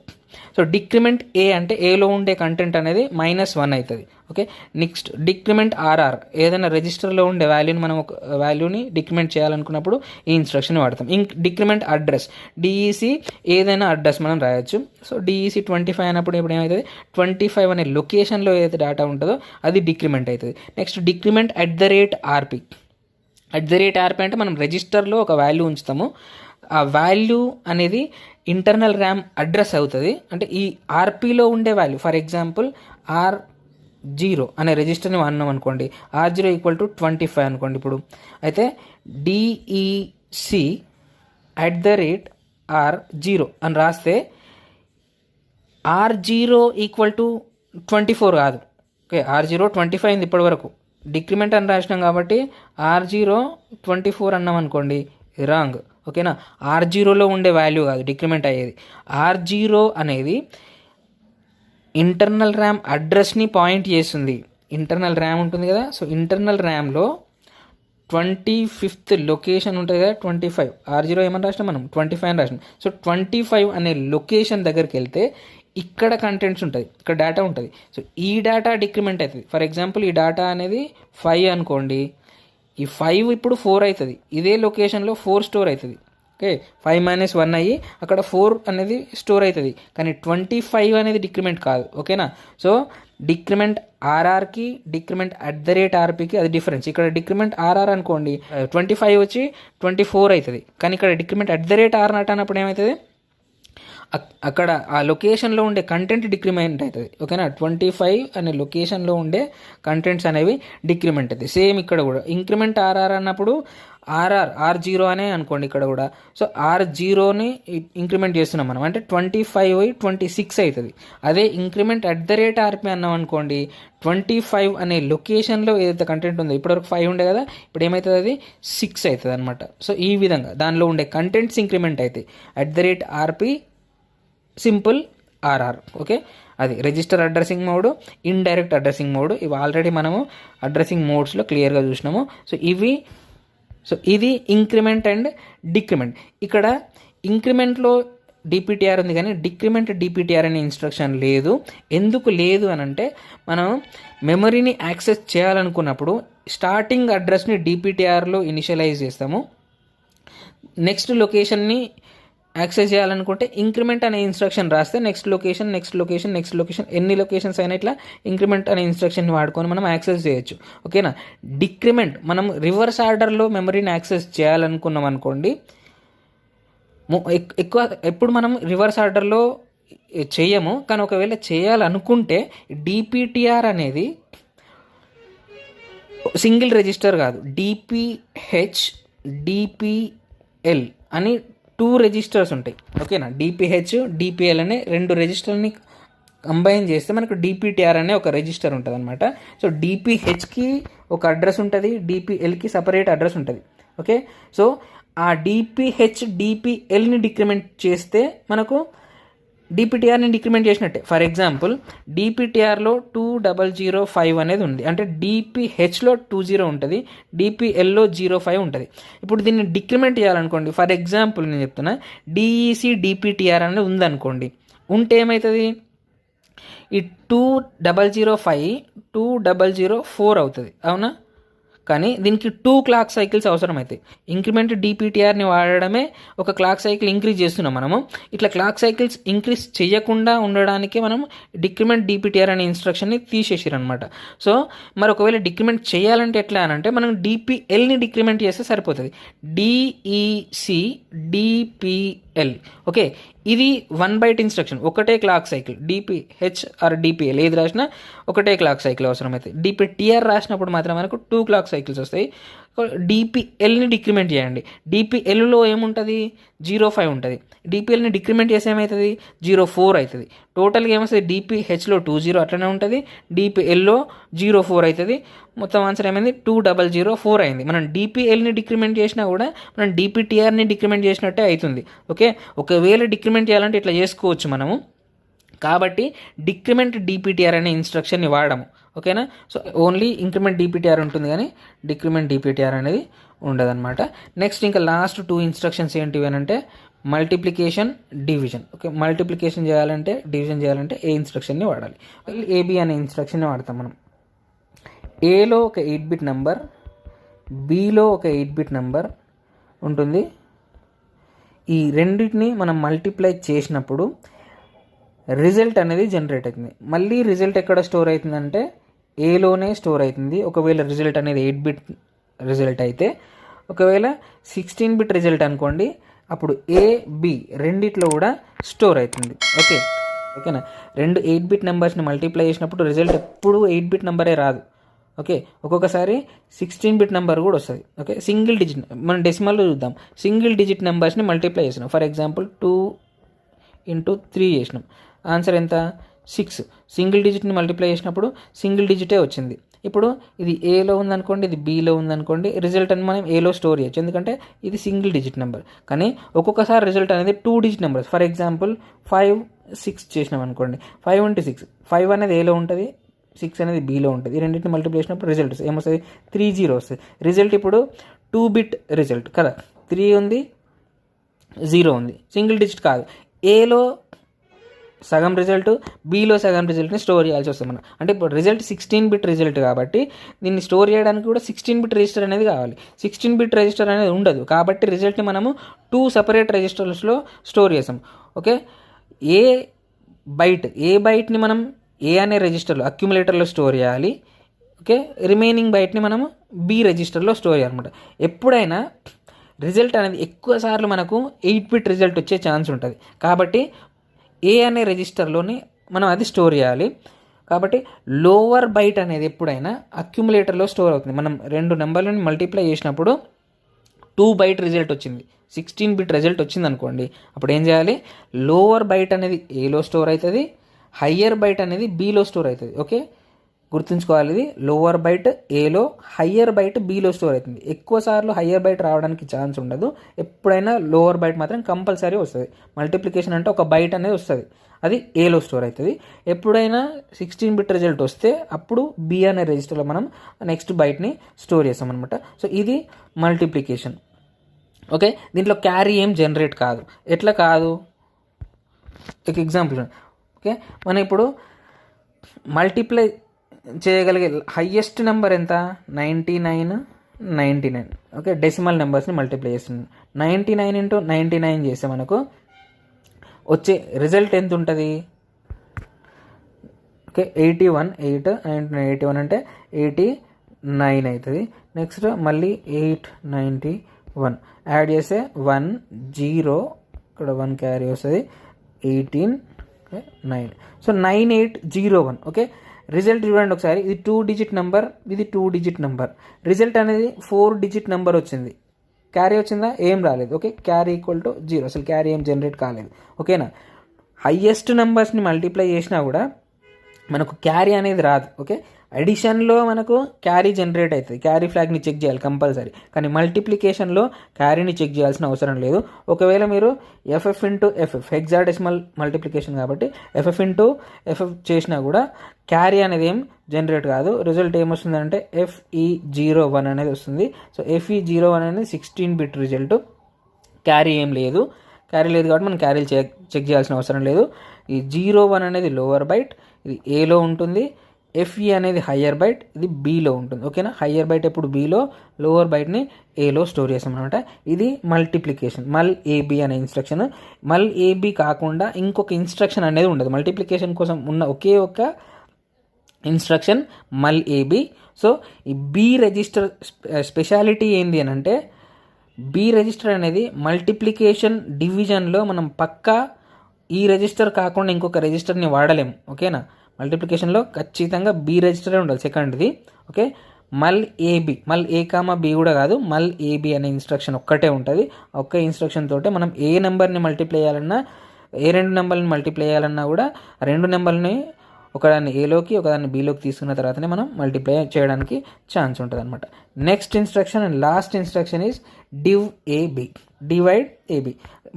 సో డిక్రిమెంట్ ఏ అంటే ఏలో ఉండే కంటెంట్ అనేది -1 అవుతుంది. ఓకే, నెక్స్ట్ డిక్రిమెంట్ ఆర్ఆర్, ఏదైనా రిజిస్టర్లో ఉండే వాల్యూని మనం ఒక వాల్యూని డిక్రిమెంట్ చేయాలనుకున్నప్పుడు ఈ ఇన్స్ట్రక్షన్ వాడతాం. డిక్రిమెంట్ అడ్రస్, డిఈసి ఏదైనా అడ్రస్ మనం రాయొచ్చు. సో డిఈసి 25 అన్నప్పుడు ఇప్పుడు ఏమవుతుంది, 25 అనే లొకేషన్లో ఏదైతే డేటా ఉంటుందో అది డిక్రిమెంట్ అవుతుంది. Next decrement @RP. @RP అంటే మనం రిజిస్టర్లో ఒక వాల్యూ ఉంచుతాము, ఆ వాల్యూ అనేది ఇంటర్నల్ ర్యామ్ అడ్రస్ అవుతుంది. అంటే ఈ ఆర్పీలో ఉండే వాల్యూ, ఫర్ ఎగ్జాంపుల్ R0 అనే రిజిస్టర్ని వాడినాం అనుకోండి, R0 = 25 అనుకోండి. ఇప్పుడు అయితే DEC @R0 అని రాస్తే R0 = 24 కాదు. ఓకే, R0 25 అయింది ఇప్పటి వరకు, డిక్రిమెంట్ అని రాసినాం కాబట్టి R0 24 అన్నాం అనుకోండి, రాంగ్. ఓకేనా, R0లో ఉండే వాల్యూ కాదు డిక్రిమెంట్ అయ్యేది. R0 అనేది ఇంటర్నల్ ర్యామ్ అడ్రస్ని పాయింట్ చేస్తుంది. ఇంటర్నల్ ర్యామ్ ఉంటుంది కదా, సో ఇంటర్నల్ ర్యామ్లో 25th లొకేషన్ ఉంటుంది కదా, 25. R0 ఏమని రాసినాం మనం, 25 అని రాసినాం. సో 25 అనే లొకేషన్ దగ్గరికి వెళ్తే ఇక్కడ కంటెంట్స్ ఉంటుంది, ఇక్కడ డేటా ఉంటుంది. సో ఈ డేటా డిక్రిమెంట్ అవుతుంది. ఫర్ ఎగ్జాంపుల్ ఈ డేటా అనేది 5 అనుకోండి, ఈ 5 ఇప్పుడు 4 అవుతుంది. ఇదే లొకేషన్లో 4 స్టోర్ అవుతుంది. ఓకే, 5 - 1 అయ్యి అక్కడ 4 అనేది స్టోర్ అవుతుంది, కానీ 25 అనేది డిక్రిమెంట్ కాదు. ఓకేనా, సో డిక్రిమెంట్ ఆర్ఆర్కి డిక్రిమెంట్ @RPకి అది డిఫరెన్స్. ఇక్కడ డిక్రిమెంట్ ఆర్ఆర్ అనుకోండి, 25 వచ్చి 24 అవుతుంది, కానీ ఇక్కడ డిక్రిమెంట్ @R0 అన్నప్పుడు ఏమవుతుంది, అక్కడ ఆ లొకేషన్లో ఉండే కంటెంట్ డిక్రిమెంట్ అవుతుంది. ఓకేనా, 25 అనే లొకేషన్లో ఉండే కంటెంట్స్ అనేవి డిక్రిమెంట్ అవుతాయి. సేమ్ ఇక్కడ కూడా ఇంక్రిమెంట్ ఆర్ఆర్ అన్నప్పుడు R0 అనే అనుకోండి ఇక్కడ కూడా. సో R0ని ఇంక్రిమెంట్ చేస్తున్నాం మనం, అంటే 25 26 అవుతుంది. అదే ఇంక్రిమెంట్ @RP అన్నాం అనుకోండి, 25 అనే లొకేషన్లో ఏదైతే కంటెంట్ ఉందో, ఇప్పటివరకు 5 ఉండే కదా, ఇప్పుడు ఏమవుతుంది, అది 6 అవుతుంది అనమాట. సో ఈ విధంగా దానిలో ఉండే కంటెంట్స్ ఇంక్రిమెంట్ అవుతాయి. @RP simple RR. ఓకే, అది register addressing mode, indirect addressing mode. ఇవి ఆల్రెడీ మనము అడ్రసింగ్ మోడ్స్లో క్లియర్గా చూసినాము. సో ఇది ఇంక్రిమెంట్ అండ్ డిక్రిమెంట్. ఇక్కడ ఇంక్రిమెంట్లో DPTR ఉంది, కానీ డిక్రిమెంట్ DPTR అనే ఇన్స్ట్రక్షన్ లేదు. ఎందుకు లేదు అని అంటే, మనం మెమరీని యాక్సెస్ చేయాలనుకున్నప్పుడు స్టార్టింగ్ అడ్రస్ని DPTRలో ఇనిషియలైజ్ చేస్తాము. నెక్స్ట్ లొకేషన్ని యాక్సెస్ చేయాలనుకుంటే ఇంక్రిమెంట్ అనే ఇన్స్ట్రక్షన్ రాస్తే నెక్స్ట్ లొకేషన్ ఎన్ని లొకేషన్స్ అయినా ఇట్లా ఇంక్రిమెంట్ అనే ఇన్స్ట్రక్షన్ వాడుకొని మనం యాక్సెస్ చేయొచ్చు. ఓకేనా, డిక్రిమెంట్ మనం రివర్స్ ఆర్డర్లో మెమరీని యాక్సెస్ చేయాలనుకున్నాం అనుకోండి, ఎప్పుడు మనం రివర్స్ ఆర్డర్లో చేయము, కానీ ఒకవేళ చేయాలనుకుంటే DPTR అనేది సింగిల్ రిజిస్టర్ కాదు, DPH DPL అని 2 రిజిస్టర్స్ ఉంటాయి. ఓకేనా, DPH DPL అనే 2 రిజిస్టర్ని కంబైన్ చేస్తే మనకు DPTR అనే ఒక రిజిస్టర్ ఉంటుంది అనమాట. సో DPHకి ఒక అడ్రస్ ఉంటుంది, DPLకి సపరేట్ అడ్రస్ ఉంటుంది. ఓకే, సో ఆ DPH DPLని డిక్రిమెంట్ చేస్తే మనకు DPTRని డిక్రిమెంట్ చేసినట్టే. ఫర్ ఎగ్జాంపుల్ DPTRలో 2005 అనేది ఉంది, అంటే DPHలో 20 ఉంటుంది, DPLలో 05 ఉంటుంది. ఇప్పుడు దీన్ని డిక్రిమెంట్ చేయాలనుకోండి, ఫర్ ఎగ్జాంపుల్ నేను చెప్తున్నా, DEC DPTR అనేది ఉందనుకోండి, ఉంటే ఏమవుతుంది, ఈ 2005 2004 అవుతుంది, అవునా. కానీ దీనికి 2 క్లాక్ సైకిల్స్ అవసరం అవుతాయి. ఇంక్రిమెంట్ DPTRని వాడడమే ఒక క్లాక్ సైకిల్ ఇంక్రీజ్ చేస్తున్నాం మనము. ఇట్లా క్లాక్ సైకిల్స్ ఇంక్రీజ్ చేయకుండా ఉండడానికి మనం డిక్రిమెంట్ DPTR అనే ఇన్స్ట్రక్షన్ని తీసేసారు అనమాట. సో మరి ఒకవేళ డిక్రిమెంట్ చేయాలంటే ఎట్లా అని అంటే, మనం DPLని డిక్రిమెంట్ చేస్తే సరిపోతుంది. DEC DPL. ఓకే, ఇది 1 బైట్ ఇన్స్ట్రక్షన్, ఒకటే clock cycle. DPH or DPL ఏది రాసినా ఒకటే క్లాక్ సైకిల్ అవసరం అవుతుంది. DPTR రాసినప్పుడు మాత్రం మనకు 2 క్లాక్ సైకిల్స్ వస్తాయి. DPLని డిక్రిమెంట్ చేయండి, DPLలో ఏముంటుంది, 05 ఉంటుంది. DPLని డిక్రిమెంట్ చేస్తే ఏమవుతుంది, 04 అవుతుంది. టోటల్గా ఏమవుతుంది, DPHలో 20 అట్లనే ఉంటుంది, DPLలో 04 అవుతుంది. మొత్తం ఆన్సర్ ఏమైంది, 2004 అయింది. మనం DPLని డిక్రిమెంట్ చేసినా కూడా మనం DPTRని డిక్రిమెంట్ చేసినట్టే అవుతుంది. ఓకే, ఒకవేళ డిక్రిమెంట్ చేయాలంటే ఇట్లా చేసుకోవచ్చు మనము. కాబట్టి డిక్రిమెంట్ DPTR అనే ఇన్స్ట్రక్షన్ని వాడము. ఓకేనా, సో ఓన్లీ ఇంక్రిమెంట్ DPTR ఉంటుంది, కానీ డిక్రిమెంట్ DPTR అనేది ఉండదన్నమాట. నెక్స్ట్ ఇంకా లాస్ట్ 2 ఇన్స్ట్రక్షన్స్ ఏంటివి అని అంటే, మల్టిప్లికేషన్, డివిజన్. ఓకే, మల్టిప్లికేషన్ చేయాలంటే, డివిజన్ చేయాలంటే ఏ ఇన్స్ట్రక్షన్ని వాడాలి? ఏబి అనే ఇన్స్ట్రక్షన్ని వాడతాం మనం. ఏలో ఒక 8 బిట్ నెంబర్, బిలో ఒక 8 బిట్ నెంబర్ ఉంటుంది. ఈ రెండింటిని మనం మల్టిప్లై చేసినప్పుడు రిజల్ట్ అనేది జనరేట్ అవుతుంది. మళ్ళీ రిజల్ట్ ఎక్కడ స్టోర్ అవుతుందంటే ఏలోనే స్టోర్ అవుతుంది. ఒకవేళ రిజల్ట్ అనేది 8 బిట్ రిజల్ట్ అయితే, ఒకవేళ 16 బిట్ రిజల్ట్ అనుకోండి, అప్పుడు ఏ, బి రెండిట్లో కూడా స్టోర్ అవుతుంది. ఓకేనా. రెండు 8 బిట్ నెంబర్స్ని మల్టిప్లై చేసినప్పుడు రిజల్ట్ ఎప్పుడు 8 బిట్ నెంబరే రాదు. ఓకే, ఒక్కొక్కసారి 16 బిట్ నెంబర్ కూడా వస్తుంది. ఓకే, సింగిల్ డిజిట్, మనం డెసిమల్లో చూద్దాం. సింగిల్ డిజిట్ నెంబర్స్ని మల్టిప్లై చేసినాం. ఫర్ ఎగ్జాంపుల్ 2 × 3 చేసినాం. ఆన్సర్ ఎంత? 6. సింగిల్ డిజిట్ని మల్టిప్లై చేసినప్పుడు సింగిల్ డిజిటే వచ్చింది. ఇప్పుడు ఇది ఏలో ఉందనుకోండి, ఇది బిలో ఉందనుకోండి, రిజల్ట్ అని మనం ఏలో స్టోర్ చేయొచ్చు, ఎందుకంటే ఇది సింగిల్ డిజిట్ నెంబర్. కానీ ఒక్కొక్కసారి రిజల్ట్ అనేది 2 డిజిట్ నెంబర్స్. ఫర్ ఎగ్జాంపుల్ 5, 6 చేసినాం అనుకోండి. 5 × 6, 5 అనేది ఏలో ఉంటుంది, 6 అనేది బిలో ఉంటుంది. ఈ రెండింటిని మల్టిప్లై చేసినప్పుడు రిజల్ట్ ఏమొస్తుంది? 30 వస్తుంది. రిజల్ట్ ఇప్పుడు 2 బిట్ రిజల్ట్ కదా, 3 ఉంది, 0 ఉంది, సింగిల్ డిజిట్ కాదు. ఏలో సగం రిజల్ట్, బిలో సగం రిజల్ట్ని స్టోర్ చేయాల్సి వస్తుంది మనం. అంటే ఇప్పుడు రిజల్ట్ 16 బిట్ రిజల్ట్ కాబట్టి దీన్ని స్టోర్ చేయడానికి కూడా 16 బిట్ రిజిస్టర్ అనేది కావాలి. 16 బిట్ రిజిస్టర్ అనేది ఉండదు కాబట్టి రిజల్ట్ని మనము 2 సెపరేట్ రిజిస్టర్స్లో స్టోర్ చేసాం. ఓకే, ఏ బైట్ని మనం ఏ అనే రిజిస్టర్లో అక్యుములేటర్లో స్టోర్ చేయాలి. ఓకే, రిమైనింగ్ బైట్ని మనము బి రిజిస్టర్లో స్టోర్ చేయాలన్నమాట. ఎప్పుడైనా రిజల్ట్ అనేది ఎక్కువ సార్లు మనకు 8 బిట్ రిజల్ట్ వచ్చే ఛాన్స్ ఉంటుంది కాబట్టి ఏ అనే రిజిస్టర్లోని మనం అది స్టోర్ చేయాలి. కాబట్టి లోవర్ బైట్ అనేది ఎప్పుడైనా అక్యుములేటర్లో స్టోర్ అవుతుంది. మనం రెండు నెంబర్లను మల్టిప్లై చేసినప్పుడు 2 బైట్ రిజల్ట్ వచ్చింది, 16 బిట్ రిజల్ట్ వచ్చింది అనుకోండి, అప్పుడు ఏం చేయాలి? లోవర్ బైట్ అనేది ఏలో స్టోర్ అవుతుంది, హయ్యర్ బైట్ అనేది బిలో స్టోర్ అవుతుంది. ఓకే, గుర్తుంచుకోవాలి. ఇది లోవర్ బైట్ ఏలో, హయ్యర్ బైట్ బిలో స్టోర్ అవుతుంది. ఎక్కువ సార్లు హయ్యర్ బైట్ రావడానికి ఛాన్స్ ఉండదు. ఎప్పుడైనా లోవర్ బైట్ మాత్రం కంపల్సరీ వస్తుంది. మల్టిప్లికేషన్ అంటే ఒక బైట్ అనేది వస్తుంది, అది ఏలో స్టోర్ అవుతుంది. ఎప్పుడైనా 16 బిట్ రిజల్ట్ వస్తే అప్పుడు బి అనే రిజిస్టర్లో మనం నెక్స్ట్ బైట్ని స్టోర్ చేస్తాం అనమాట. సో ఇది మల్టిప్లికేషన్. ఓకే, దీంట్లో క్యారీ ఏం జనరేట్ కాదు. ఎట్లా కాదు? ఒక ఎగ్జాంపుల్. ఓకే, మనం ఇప్పుడు మల్టిప్లై చేయగలిగే హయ్యెస్ట్ నెంబర్ ఎంత? 99. ఓకే, డెసిమల్ నెంబర్స్ని మల్టిప్లై చేస్తున్నాం. 99 × 99 చేస్తే మనకు వచ్చే రిజల్ట్ ఎంత ఉంటుంది? ఓకే, 81. 8 9 81 అంటే 89 అవుతుంది. నెక్స్ట్ మళ్ళీ 891 యాడ్ చేస్తే 1 0, ఇక్కడ 1 క్యారీ వస్తుంది, 18 9. సో 9801. ఓకే, రిజల్ట్ చూడండి ఒకసారి. ఇది 2 డిజిట్ నెంబర్, ఇది 2 డిజిట్ నెంబర్. రిజల్ట్ అనేది 4 డిజిట్ నెంబర్ వచ్చింది. క్యారీ వచ్చిందా? ఏం రాలేదు. Okay, carry = 0. అసలు క్యారీ ఏం జనరేట్ కాలేదు. ఓకేనా. హయ్యెస్ట్ నెంబర్స్ని మల్టిప్లై చేసినా కూడా మనకు క్యారీ అనేది రాదు. ఓకే, అడిషన్లో మనకు క్యారీ జనరేట్ అవుతుంది. క్యారీ ఫ్లాగ్ని చెక్ చేయాలి కంపల్సరీ. కానీ మల్టిప్లికేషన్లో క్యారీని చెక్ చేయాల్సిన అవసరం లేదు. ఒకవేళ మీరు FF × FF హెక్సాడెసిమల్ మల్టిప్లికేషన్ కాబట్టి FF × FF చేసినా కూడా క్యారీ అనేది ఏం జనరేట్ కాదు. రిజల్ట్ ఏమొస్తుందంటే FE01 అనేది వస్తుంది. సో FE01 అనేది 16 బిట్ రిజల్ట్. క్యారీ ఏం లేదు. క్యారీ లేదు కాబట్టి మనం క్యారీలు చెక్ చేయాల్సిన అవసరం లేదు. ఈ 01 అనేది లోవర్ బైట్, ఇది ఏలో ఉంటుంది. FE అనేది హయ్యర్ బైట్, ఇది బిలో ఉంటుంది. ఓకేనా, హయ్యర్ బైట్ ఎప్పుడు బిలో, లోవర్ బైట్ని ఏలో స్టోర్ చేస్తాం అనమాట. ఇది మల్టిప్లికేషన్. మల్ AB అనే ఇన్స్ట్రక్షన్. మల్ AB కాకుండా ఇంకొక ఇన్స్ట్రక్షన్ అనేది ఉండదు. మల్టిప్లికేషన్ కోసం ఉన్న ఒకే ఒక ఇన్స్ట్రక్షన్ మల్ AB. సో ఈ బి రిజిస్టర్ స్పెషాలిటీ ఏంది అని అంటే, బి రిజిస్టర్ అనేది మల్టిప్లికేషన్, డివిజన్లో మనం పక్కా ఈ రిజిస్టర్ కాకుండా ఇంకొక రిజిస్టర్ని వాడలేము. ఓకేనా, మల్టిప్లికేషన్లో ఖచ్చితంగా బి రిజిస్టరే ఉండాలి సెకండ్ది. ఓకే, మల్ AB, మల్ A, B కూడా కాదు, మల్ AB అనే ఇన్స్ట్రక్షన్ ఒక్కటే ఉంటుంది. ఒక్క ఇన్స్ట్రక్షన్ తోటే మనం ఏ నెంబర్ని మల్టిప్లై చేయాలన్నా, ఏ రెండు నెంబర్ని మల్టిప్లై చేయాలన్నా కూడా రెండు నెంబర్ని ఒకదాన్ని ఏలోకి ఒకదాన్ని బిలోకి తీసుకున్న తర్వాతనే మనం మల్టిప్లై చేయడానికి ఛాన్స్ ఉంటుంది అనమాట. Next instruction and last instruction is divide AB.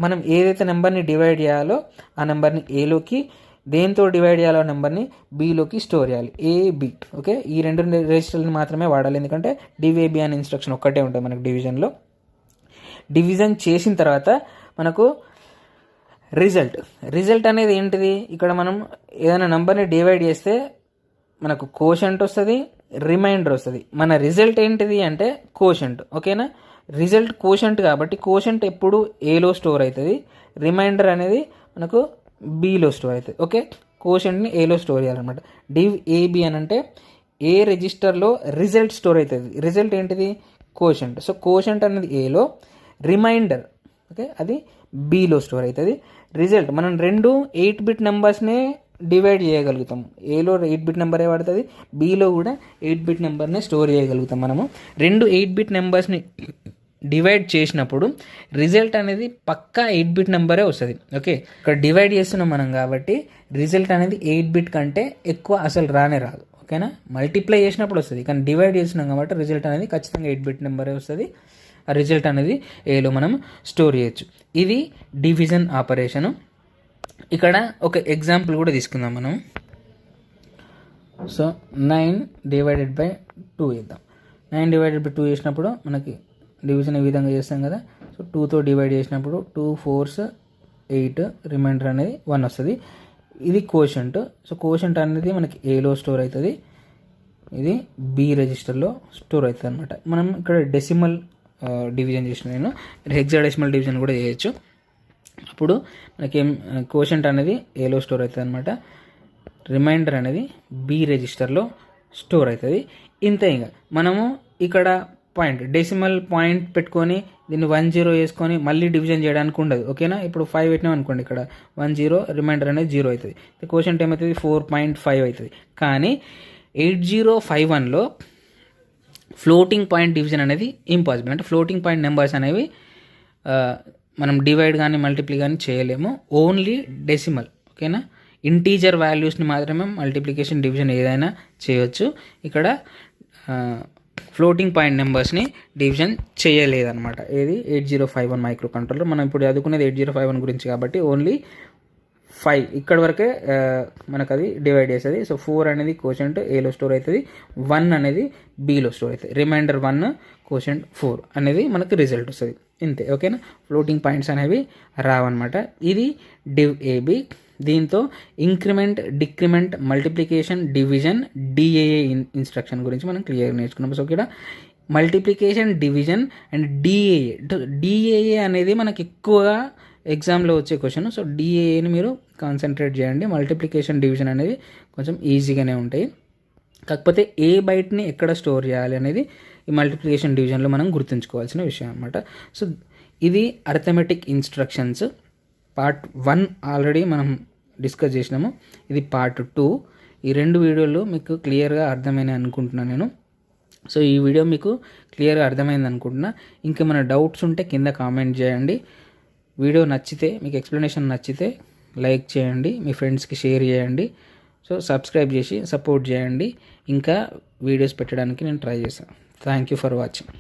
మనం ఏదైతే నెంబర్ని డివైడ్ చేయాలో ఆ నెంబర్ని ఏలోకి, దేంతో డివైడ్ చేయాలో నెంబర్ని బిలోకి స్టోర్ చేయాలి, AB. ఓకే, ఈ రెండు రిజిస్టర్ని మాత్రమే వాడాలి, ఎందుకంటే DAB అనే ఇన్స్ట్రక్షన్ ఒక్కటే ఉంటుంది మనకు డివిజన్లో. డివిజన్ చేసిన తర్వాత మనకు రిజల్ట్ అనేది ఏంటిది, ఇక్కడ మనం ఏదైనా నెంబర్ని డివైడ్ చేస్తే మనకు కోషంట్ వస్తుంది, రిమైండర్ వస్తుంది. మన రిజల్ట్ ఏంటిది అంటే కోషంట్. ఓకేనా, రిజల్ట్ కోషంట్ కాబట్టి కోషంట్ ఎప్పుడు ఏలో స్టోర్ అవుతుంది, రిమైండర్ అనేది మనకు బీలో స్టోర్ అవుతుంది. ఓకే, కోషంట్ని ఏలో స్టోర్ చేయాలన్నమాట. డివ్ ఏబి అని అంటే ఏ రిజిస్టర్లో రిజల్ట్ స్టోర్ అవుతుంది. రిజల్ట్ ఏంటిది కోషంట్. సో కోషంట్ అనేది ఏలో, రిమైండర్ ఓకే అది బీలో స్టోర్ అవుతుంది. రిజల్ట్ మనం రెండు 8-బిట్ నెంబర్స్నే డివైడ్ చేయగలుగుతాం. ఏలో 8-బిట్ నెంబరే పడుతుంది, బీలో కూడా 8-బిట్ నెంబర్నే స్టోర్ చేయగలుగుతాం. మనము రెండు 8-బిట్ నెంబర్స్ని డివైడ్ చేసినప్పుడు రిజల్ట్ అనేది పక్కా 8-బిట్ నెంబరే వస్తుంది. ఓకే, ఇక్కడ డివైడ్ చేస్తున్నాం మనం కాబట్టి రిజల్ట్ అనేది 8-బిట్ కంటే ఎక్కువ అసలు రానే రాదు. ఓకేనా, మల్టిప్లై చేసినప్పుడు వస్తుంది, కానీ డివైడ్ చేసినాం కాబట్టి రిజల్ట్ అనేది ఖచ్చితంగా 8-బిట్ నెంబరే వస్తుంది. ఆ రిజల్ట్ అనేది ఏలో మనం స్టోర్ చేయొచ్చు. ఇది డివిజన్ ఆపరేషను. ఇక్కడ ఒక ఎగ్జాంపుల్ కూడా తీసుకుందాం మనం. సో 9/2 చేద్దాం. 9/2 చేసినప్పుడు మనకి డివిజన్ ఈ విధంగా చేస్తాం కదా. సో 2తో డివైడ్ చేసినప్పుడు 2 4s 8, రిమైండర్ అనేది 1 వస్తుంది. ఇది కోషంట్. సో కోషంట్ అనేది మనకి ఏలో స్టోర్ అవుతుంది, ఇది బి రిజిస్టర్లో స్టోర్ అవుతుంది అనమాట. మనం ఇక్కడ డెసిమల్ డివిజన్ చేసిన నేను హెక్సాడెసిమల్ డివిజన్ కూడా చేయొచ్చు. అప్పుడు మనకి కోషంట్ అనేది ఏలో స్టోర్ అవుతుంది అనమాట, రిమైండర్ అనేది బి రిజిస్టర్లో స్టోర్ అవుతుంది. ఇంతే. ఇంకా మనము ఇక్కడ డెసిమల్ పాయింట్ పెట్టుకొని దీన్ని 10 వేసుకొని మళ్ళీ డివిజన్ చేయడానికి ఉండదు. ఓకేనా, ఇప్పుడు 5 పెట్టినాం అనుకోండి, ఇక్కడ 10, రిమైండర్ అనేది 0 అవుతుంది. కోషంట్ ఏమవుతుంది 4.5 అవుతుంది. కానీ 8051లో ఫ్లోటింగ్ పాయింట్ డివిజన్ అనేది ఇంపాసిబుల్. అంటే ఫ్లోటింగ్ పాయింట్ నెంబర్స్ అనేవి మనం డివైడ్ కానీ మల్టిప్లై కానీ చేయలేము, ఓన్లీ డెసిమల్. ఓకేనా, ఇంటీజర్ వాల్యూస్ని మాత్రమే మల్టిప్లికేషన్ డివిజన్ ఏదైనా చేయొచ్చు. ఇక్కడ ఫ్లోటింగ్ పాయింట్ నెంబర్స్ని డివిజన్ చేయలేదన్నమాట. ఏది 8051 మైక్రో కంట్రోలర్. మనం ఇప్పుడు చదువుకునేది 8051 గురించి కాబట్టి ఓన్లీ 5 ఇక్కడ వరకే మనకు అది డివైడ్ చేస్తుంది. సో 4 అనేది కోషంట్ ఏలో స్టోర్ అవుతుంది, 1 అనేది బీలో స్టోర్ అవుతుంది, రిమైండర్ 1 కోషంట్ 4 అనేది మనకు రిజల్ట్ వస్తుంది. ఇంతే. ఓకేనా, ఫ్లోటింగ్ పాయింట్స్ అనేవి రావన్నమాట. ఇది డివ్ ఏబి. దీంతో increment, decrement, multiplication, division, DAA instruction గురించి మనం క్లియర్గా నేర్చుకున్నాం. సో ఇక్కడ మల్టిప్లికేషన్, డివిజన్ అండ్ డిఏఏ అనేది మనకి ఎక్కువగా ఎగ్జామ్లో వచ్చే క్వశ్చన్. సో డిఏఏని మీరు కాన్సన్ట్రేట్ చేయండి. మల్టిప్లికేషన్, డివిజన్ అనేది కొంచెం ఈజీగానే ఉంటాయి. కాకపోతే ఏ బైట్ని ఎక్కడ స్టోర్ చేయాలి అనేది ఈ మల్టిప్లికేషన్, డివిజన్లో మనం గుర్తుంచుకోవాల్సిన విషయం అనమాట. సో ఇది అర్థమెటిక్ ఇన్స్ట్రక్షన్స్ పార్ట్ 1 ఆల్రెడీ మనం డిస్కస్ చేసినాము. ఇది పార్ట్ 2. ఈ 2 వీడియోలు మీకు క్లియర్గా అర్థమైనాయి అనుకుంటున్నాను నేను. సో ఈ వీడియో మీకు క్లియర్గా అర్థమైంది అనుకుంటున్నా. ఇంకేమైనా డౌట్స్ ఉంటే కింద కామెంట్ చేయండి. వీడియో నచ్చితే, మీకు ఎక్స్ప్లెనేషన్ నచ్చితే లైక్ చేయండి, మీ ఫ్రెండ్స్కి షేర్ చేయండి. సో సబ్స్క్రైబ్ చేసి సపోర్ట్ చేయండి. ఇంకా వీడియోస్ పెట్టడానికి నేను ట్రై చేస్తాను. Thank you for watching.